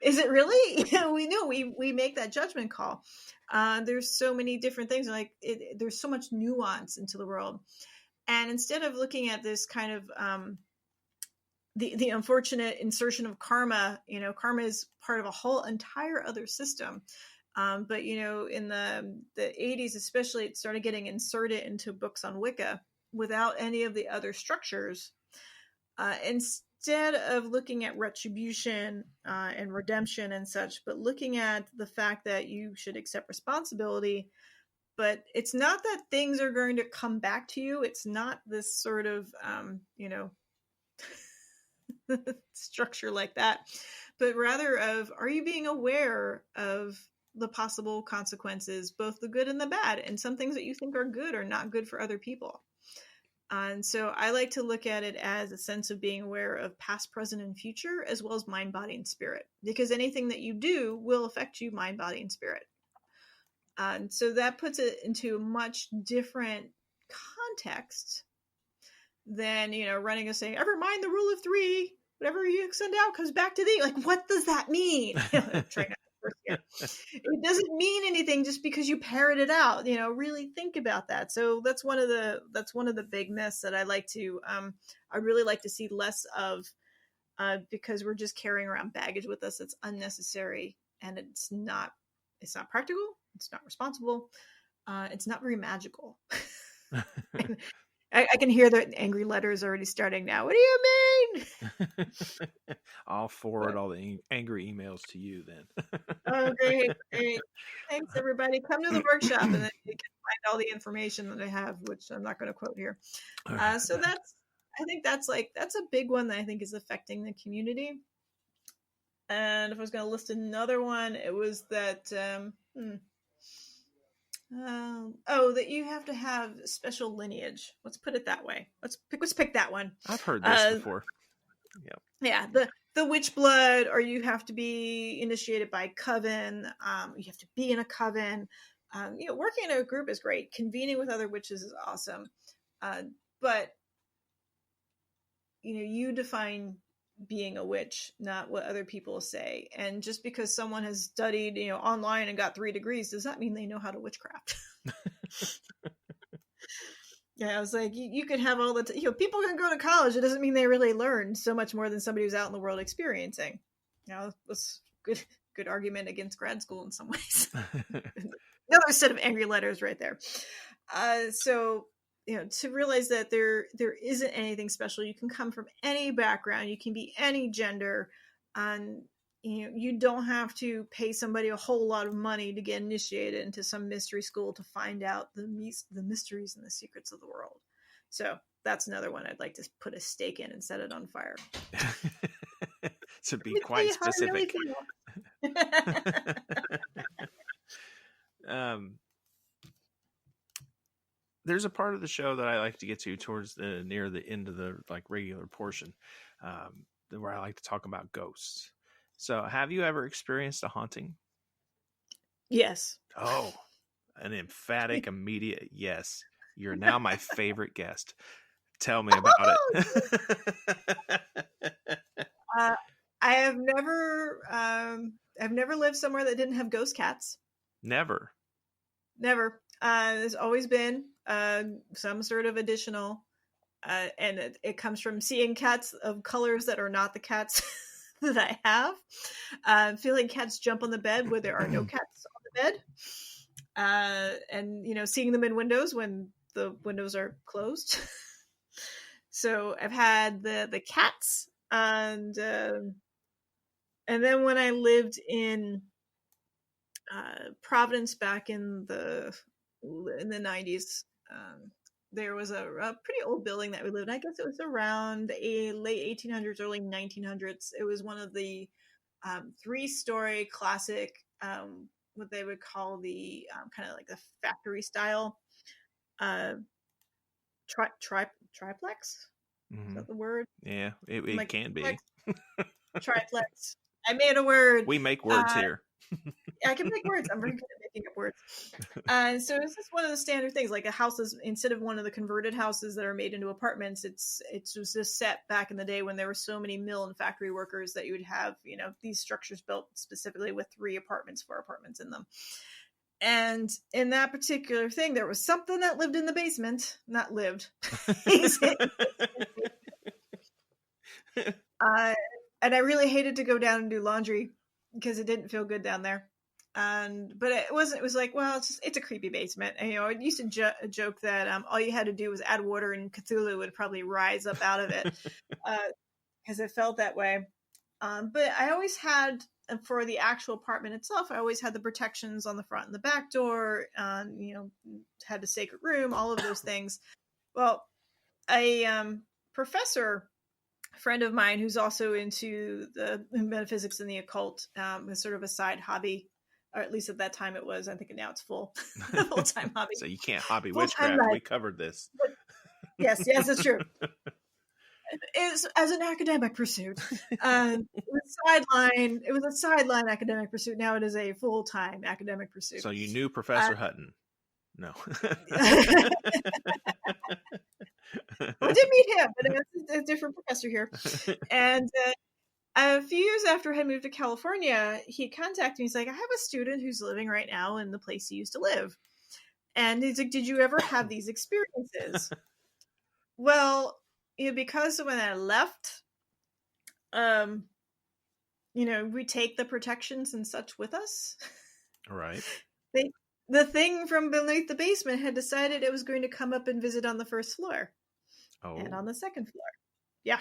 Is it really? We know we make that judgment call. There's so many different things. Like there's so much nuance into the world, and instead of looking at this kind of the unfortunate insertion of karma, karma is part of a whole entire other system. But in the 80s, especially, it started getting inserted into books on Wicca without any of the other structures. Instead of looking at retribution and redemption and such, but looking at the fact that you should accept responsibility, but it's not that things are going to come back to you. It's not this sort of, structure like that, but rather of, are you being aware of the possible consequences, both the good and the bad, and some things that you think are good are not good for other people. And so I like to look at it as a sense of being aware of past, present, and future, as well as mind, body, and spirit, because anything that you do will affect you mind, body, and spirit. And so that puts it into a much different context than, running and saying, ever mind the rule of 3, whatever you send out comes back to thee. Like, what does that mean? It doesn't mean anything just because you parrot it out. Really think about that. So that's one of the big myths that I like to I really like to see less of, because we're just carrying around baggage with us that's unnecessary, and it's not practical, it's not responsible, it's not very magical. I can hear the angry letters already starting now. What do you mean? I'll forward all the angry emails to you then. Oh, great. Thanks, everybody. Come to the workshop, and then you can find all the information that I have, which I'm not going to quote here. So I think that's a big one that I think is affecting the community. And if I was going to list another one, it was that, that you have to have special lineage. Let's put it that way. Let's pick that one. I've heard this before. Yep. Yeah, the witch blood, or you have to be initiated by coven. You have to be in a coven. Working in a group is great. Convening with other witches is awesome. But you define being a witch, not what other people say. And just because someone has studied, online and got 3 degrees, does that mean they know how to witchcraft? Yeah, I was like, you could have all the, people can go to college. It doesn't mean they really learned so much more than somebody who's out in the world experiencing. That's good argument against grad school in some ways. Another set of angry letters right there. So, to realize that there isn't anything special. You can come from any background. You can be any gender. And, you don't have to pay somebody a whole lot of money to get initiated into some mystery school to find out the mysteries and the secrets of the world. So that's another one I'd like to put a stake in and set it on fire. To be quite specific. There's a part of the show that I like to get to towards near the end of the regular portion, where I like to talk about ghosts. So, have you ever experienced a haunting? Yes. Oh, an emphatic, immediate yes. You're now my favorite guest. Tell me about it. I have never, I've never lived somewhere that didn't have ghost cats. Never. There's always been some sort of additional, and it comes from seeing cats of colors that are not the cats that I have. Feeling cats jump on the bed where there are no cats on the bed. And, seeing them in windows when the windows are closed. So I've had the cats, and then when I lived in Providence back in the 90s, there was a pretty old building that we lived in. I guess it was around the late 1800s, early 1900s. It was one of the 3-story classic, what they would call the kind of like the factory style triplex. Mm-hmm. Is that the word? Yeah, it can be. Triplex. I made a word. We make words here. I can make words. I'm very good at making up words. So it's just one of the standard things. Like a house is, instead of one of the converted houses that are made into apartments, it was just set back in the day when there were so many mill and factory workers that you would have, these structures built specifically with 4 apartments in them. And in that particular thing, there was something that lived in the basement. Not lived. And I really hated to go down and do laundry because it didn't feel good down there. But it wasn't. It was like, well, it's a creepy basement. And, I used to joke that all you had to do was add water, and Cthulhu would probably rise up out of it because it felt that way. But I always had, for the actual apartment itself, I always had the protections on the front and the back door. Had the sacred room, all of those things. Well, a professor friend of mine who's also into the metaphysics and the occult, as sort of a side hobby, or at least at that time it was. I think now it's full-time hobby. So you can't hobby witchcraft. We covered this. Yes, it's true. It's as an academic pursuit. It was a sideline academic pursuit. Now it is a full-time academic pursuit. So you knew Professor Hutton? No. I did meet him, but it's a different professor here. And a few years after I had moved to California, he contacted me. He's like, I have a student who's living right now in the place he used to live. And he's like, did you ever have these experiences? Well, because when I left, we take the protections and such with us. Right. The thing from beneath the basement had decided it was going to come up and visit on the first floor. Oh. And on the second floor. Yeah.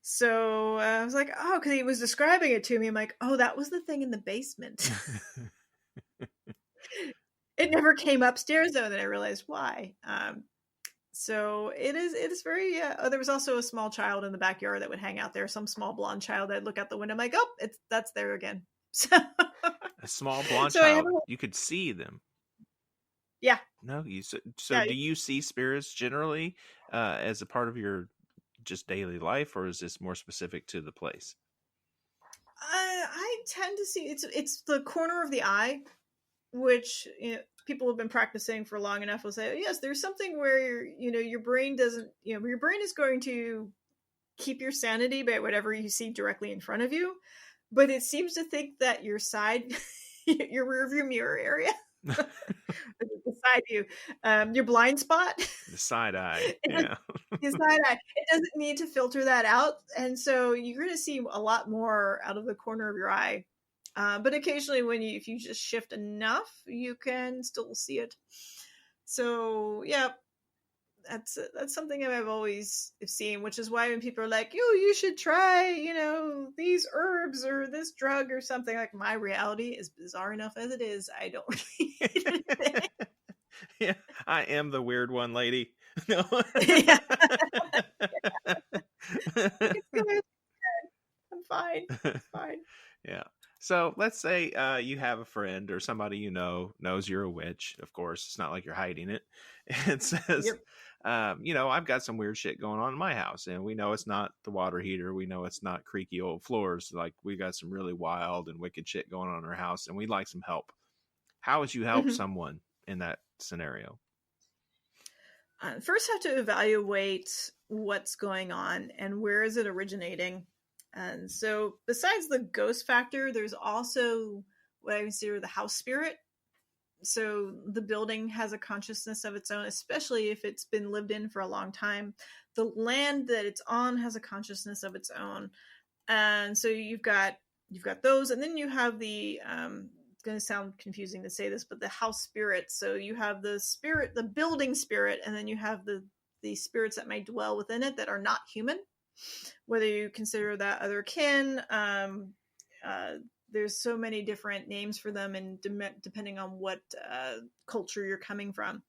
So I was like, oh, because he was describing it to me. I'm like, oh, that was the thing in the basement. It never came upstairs, though, and then I realized why. So it is very, there was also a small child in the backyard that would hang out there, some small blonde child. I'd look out the window. I'm like, oh, that's there again. So, a small blonde child. You could see them. No, so Yeah, do you see spirits generally as a part of your just daily life, or is this more specific to the place? I tend to see it's the corner of the eye, which people have been practicing for long enough will say, oh, yes, there's something where your brain doesn't, your brain is going to keep your sanity by whatever you see directly in front of you, but it seems to think that your side, your rear view mirror area, beside you, your blind spot, The side eye, it yeah. His side eye. It doesn't need to filter that out, and so you're going to see a lot more out of the corner of your eye. But occasionally, if you just shift enough, you can still see it. So yeah, that's something I've always seen, which is why when people are like, "Yo, you should try, these herbs or this drug or something," like my reality is bizarre enough as it is. I don't really need anything. Yeah, I am the weird one, lady. No. Yeah. It's good. I'm fine. It's fine. Yeah. So let's say you have a friend or somebody knows you're a witch. Of course, it's not like you're hiding it. And says, Yep. I've got some weird shit going on in my house, and we know it's not the water heater. We know it's not creaky old floors. Like, we got some really wild and wicked shit going on in our house, and we'd like some help. How would you help Mhm. someone in that scenario? First, have to evaluate what's going on and where is it originating. And so, besides the ghost factor, there's also what I consider the house spirit. So, the building has a consciousness of its own, especially if it's been lived in for a long time. The land that it's on has a consciousness of its own, and so you've got those, and then you have the it's going to sound confusing to say this, but the house spirit. So you have the spirit, the building spirit, and then you have the spirits that may dwell within it that are not human, whether you consider that other kin. There's so many different names for them, and depending on what culture you're coming from.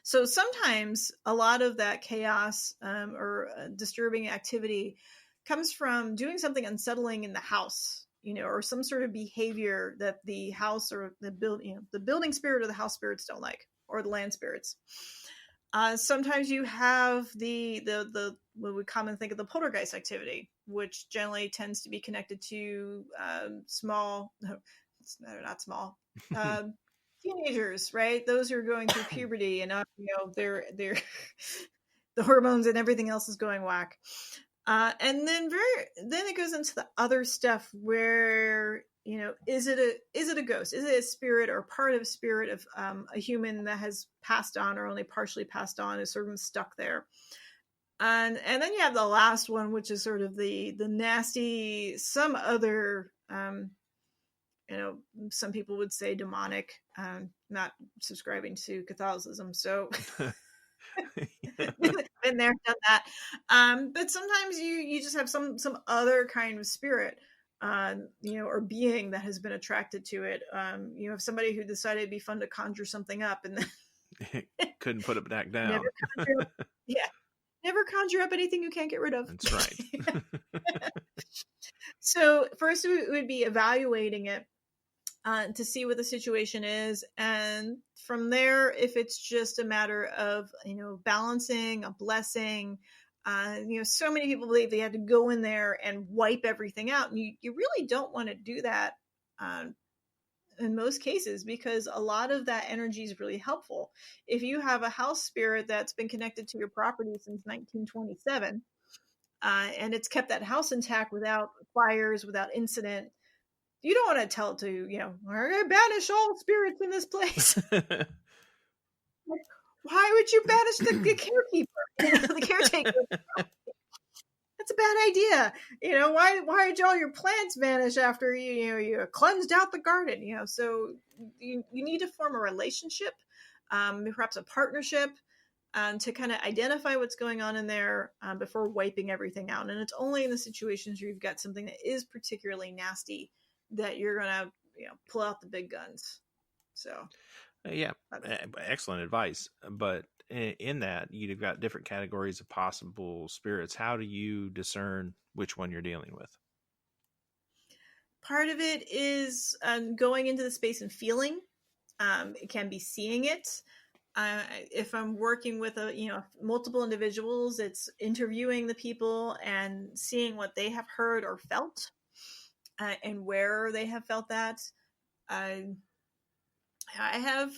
So sometimes a lot of that chaos or disturbing activity comes from doing something unsettling in the house, or some sort of behavior that the house or the building spirit or the house spirits don't like, or the land spirits. Sometimes you have the what we commonly think of the poltergeist activity, which generally tends to be connected to small, no, not small, teenagers, right? Those who are going through puberty and they're the hormones and everything else is going whack. And then it goes into the other stuff where is it a ghost? Is it a spirit or part of a spirit of a human that has passed on or only partially passed on, is sort of stuck there? And then you have the last one, which is sort of the nasty, some other some people would say demonic. Not subscribing to Catholicism, so been there, done that. But sometimes you just have some other kind of spirit, or being that has been attracted to it. You have somebody who decided it'd be fun to conjure something up, and then Couldn't put it back down. never conjure up anything you can't get rid of. That's right. So first, it would be evaluating it. To see what the situation is, and from there, if it's just a matter of balancing a blessing, so many people believe they had to go in there and wipe everything out, and you really don't want to do that in most cases, because a lot of that energy is really helpful. If you have a house spirit that's been connected to your property since 1927, and it's kept that house intact without fires, without incident, you don't want to tell it to, we're going to banish all spirits in this place. Like, why would you banish the caretaker? The caretaker. That's a bad idea. Why did all your plants vanish after you cleansed out the garden? So you need to form a relationship, perhaps a partnership, to kind of identify what's going on in there before wiping everything out. And it's only in the situations where you've got something that is particularly nasty that you're gonna pull out the big guns. So yeah, excellent advice. But in that, you've got different categories of possible spirits. How do you discern which one you're dealing with? Part of it is going into the space and feeling. It can be seeing it. If I'm working with multiple individuals, it's interviewing the people and seeing what they have heard or felt, and where they have felt that. I have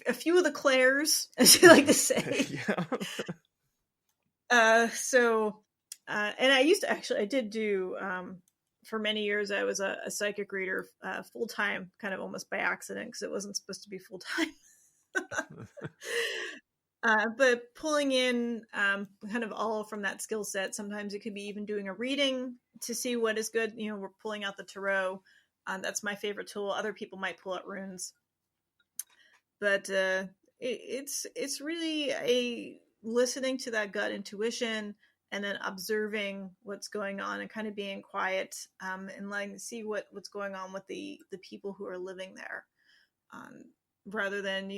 a few of the clairs, as you like to say. Yeah. And I did do, for many years, I was a psychic reader full time, kind of almost by accident, because it wasn't supposed to be full time. But pulling in kind of all from that skill set. Sometimes it could be even doing a reading to see what is good. We're pulling out the tarot. That's my favorite tool. Other people might pull out runes, but it's really a listening to that gut intuition, and then observing what's going on and kind of being quiet, and letting see what's going on with the people who are living there, rather than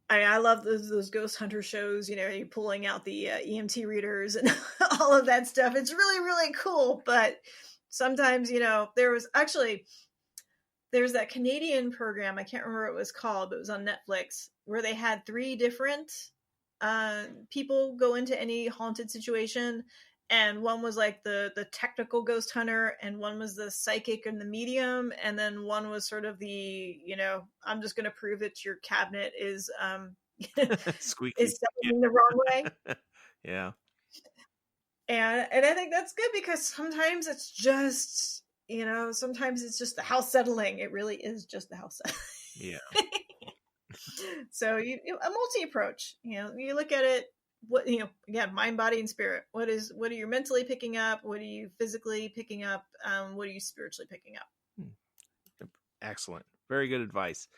I love those ghost hunter shows, you're pulling out the EMT readers and all of that stuff. It's really, really cool. But sometimes, there's that Canadian program, I can't remember what it was called, but it was on Netflix, where they had 3 different people go into any haunted situation. And one was like the technical ghost hunter, and one was the psychic and the medium, and then one was sort of the, I'm just going to prove that your cabinet is Squeaky. is in the wrong way. Yeah. And I think that's good, because sometimes it's just, sometimes it's just the house settling. It really is just the house settling. Yeah. So a multi approach, you look at it, what, again, mind, body, and spirit. What are you mentally picking up? What are you physically picking up? What are you spiritually picking up? Excellent. Very good advice.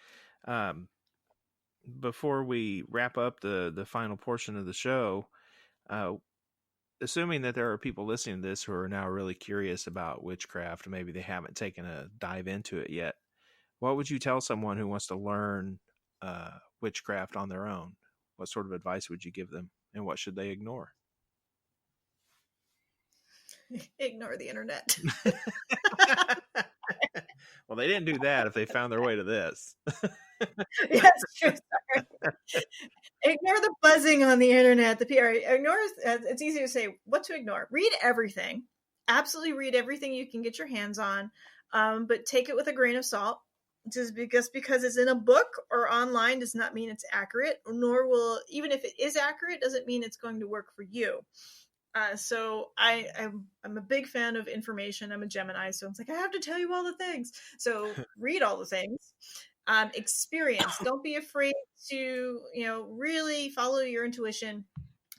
Before we wrap up the final portion of the show, assuming that there are people listening to this who are now really curious about witchcraft, maybe they haven't taken a dive into it yet, what would you tell someone who wants to learn witchcraft on their own? What sort of advice would you give them, and what should they ignore? Ignore the internet. Well, they didn't do that if they found their way to this. Yes, true. Sorry. Ignore the buzzing on the internet. The PR. Ignore. It's easy to say what to ignore. Read everything. Absolutely read everything you can get your hands on, but take it with a grain of salt. Just because it's in a book or online does not mean it's accurate, nor will, even if it is accurate, doesn't mean it's going to work for you. So I'm a big fan of information. I'm a Gemini, so it's like, I have to tell you all the things. So read all the things. Experience. Don't be afraid to, really follow your intuition.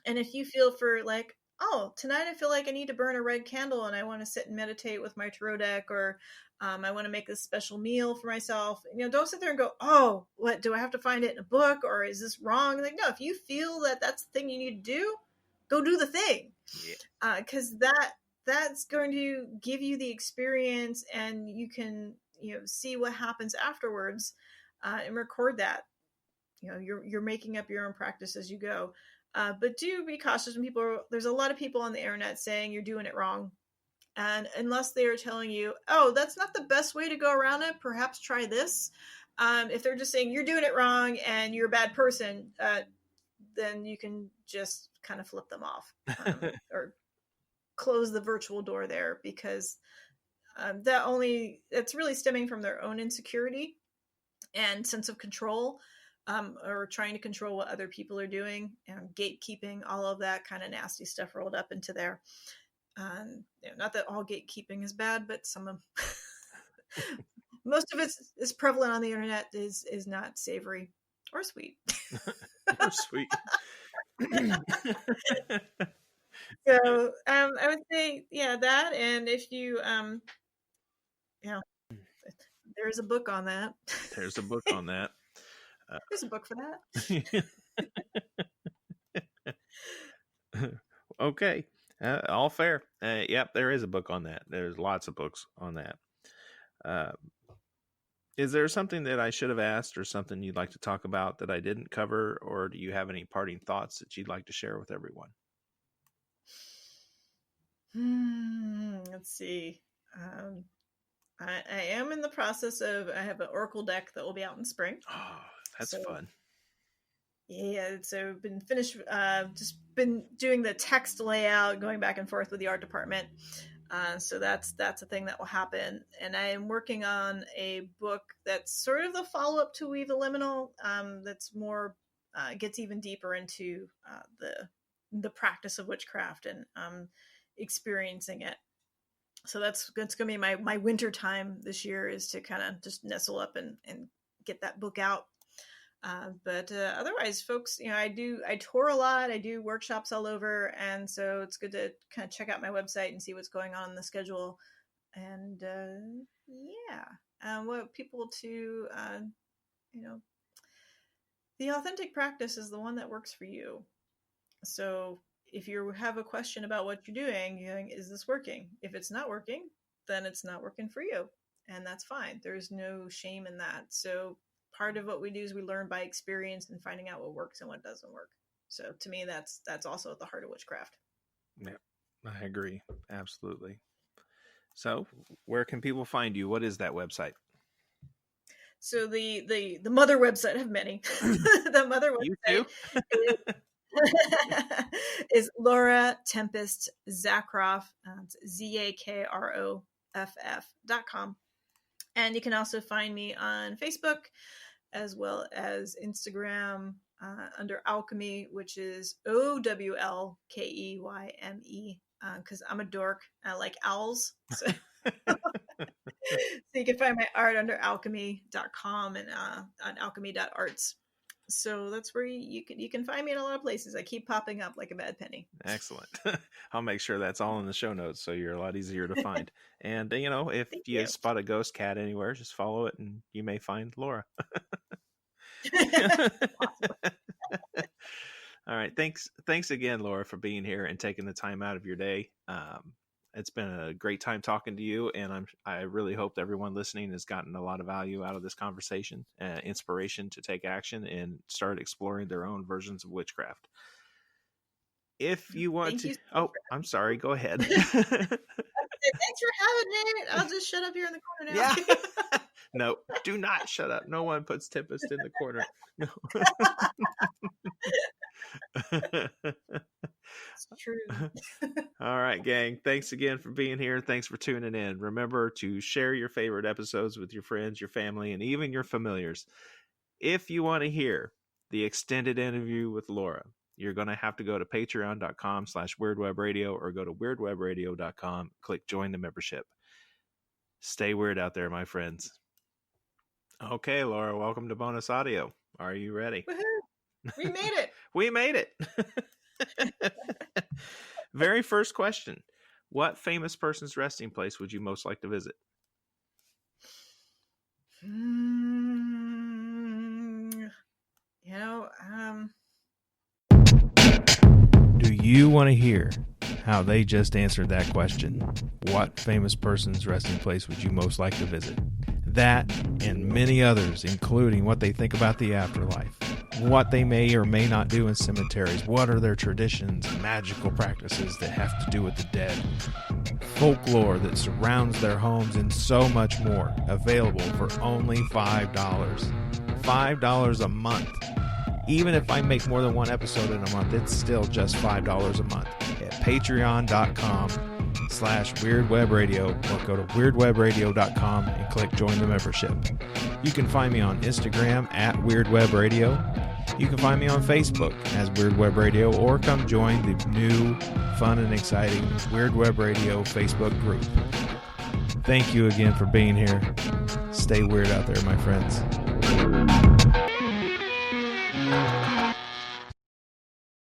And if you feel for like, oh, tonight I feel like I need to burn a red candle and I want to sit and meditate with my tarot deck, or I want to make this special meal for myself. Don't sit there and go, oh, what, do I have to find it in a book, or is this wrong? Like, no, if you feel that that's the thing you need to do, go do the thing. Yeah. 'Cause that's going to give you the experience, and you can, see what happens afterwards, and record that. You're making up your own practice as you go. But do be cautious when there's a lot of people on the internet saying you're doing it wrong. And unless they are telling you, oh, that's not the best way to go around it, perhaps try this. If they're just saying you're doing it wrong and you're a bad person, then you can just kind of flip them off, or close the virtual door there, because it's really stemming from their own insecurity and sense of control, or trying to control what other people are doing, and gatekeeping, all of that kind of nasty stuff rolled up into there. Not that all gatekeeping is bad, but some of most of it is prevalent on the internet is not savory or sweet. Or sweet. So I would say, that, and if you there's a book on that. There's a book on that. There's a book for that. Okay. All fair. Yep, there is a book on that. There's lots of books on that. Is there something that I should have asked, or something you'd like to talk about that I didn't cover, or do you have any parting thoughts that you'd like to share with everyone? Let's see. I am in the process of, I have an Oracle deck that will be out in spring. Oh, That's fun. Yeah, so been finished, just been doing the text layout, going back and forth with the art department. So that's a thing that will happen. And I am working on a book that's sort of the follow-up to Weave the Liminal, that's more, gets even deeper into the practice of witchcraft and experiencing it. So that's going to be my winter time this year, is to kind of just nestle up and get that book out. But otherwise, folks, I tour a lot. I do workshops all over, and so it's good to kind of check out my website and see what's going on in the schedule. And what people to the authentic practice is the one that works for you. So if you have a question about what you're doing, is this working? If it's not working, then it's not working for you, and that's fine. There's no shame in that. So part of what we do is we learn by experience and finding out what works and what doesn't work. So to me, that's also at the heart of witchcraft. Yeah, I agree. Absolutely. So where can people find you? What is that website? So the mother website, I have many. The mother website is Laura Tempest Zakroff. It's ZAKROFF.com. And you can also find me on Facebook as well as Instagram under Alchemy, which is OWLKEYME, because I'm a dork. I like owls. So, so you can find my art under alchemy.com and on alchemy.arts. So that's where you can find me in a lot of places. I keep popping up like a bad penny. Excellent. I'll make sure that's all in the show notes, so you're a lot easier to find. And if you spot a ghost cat anywhere, just follow it, and you may find Laura. All right. Thanks again, Laura, for being here and taking the time out of your day. It's been a great time talking to you, and I really hope that everyone listening has gotten a lot of value out of this conversation, inspiration to take action and start exploring their own versions of witchcraft. If you want I'm sorry, go ahead. Thanks for having me. I'll just shut up here in the corner now. Yeah. No, do not shut up. No one puts Tempest in the corner. No. It's true. All right, gang. Thanks again for being here. Thanks for tuning in. Remember to share your favorite episodes with your friends, your family, and even your familiars. If you want to hear the extended interview with Laura, you're going to have to go to patreon.com/weirdwebradio or go to weirdwebradio.com. Click join the membership. Stay weird out there, my friends. Okay, Laura, welcome to Bonus Audio. Are you ready? Woohoo! We made it. We made it. Very first question. What famous person's resting place would you most like to visit? Do you want to hear how they just answered that question? What famous person's resting place would you most like to visit? That and many others, including what they think about the afterlife, what they may or may not do in cemeteries, what are their traditions and magical practices that have to do with the dead, folklore that surrounds their homes, and so much more, available for only $5. $5 a month. Even if I make more than one episode in a month, it's still just $5 a month at patreon.com/weirdwebradio or go to weirdwebradio.com and click join the membership. You can find me on Instagram at weirdwebradio. You can find me on Facebook as Weird Web Radio, or come join the new, fun, and exciting Weird Web Radio Facebook group. Thank you again for being here. Stay weird out there, my friends.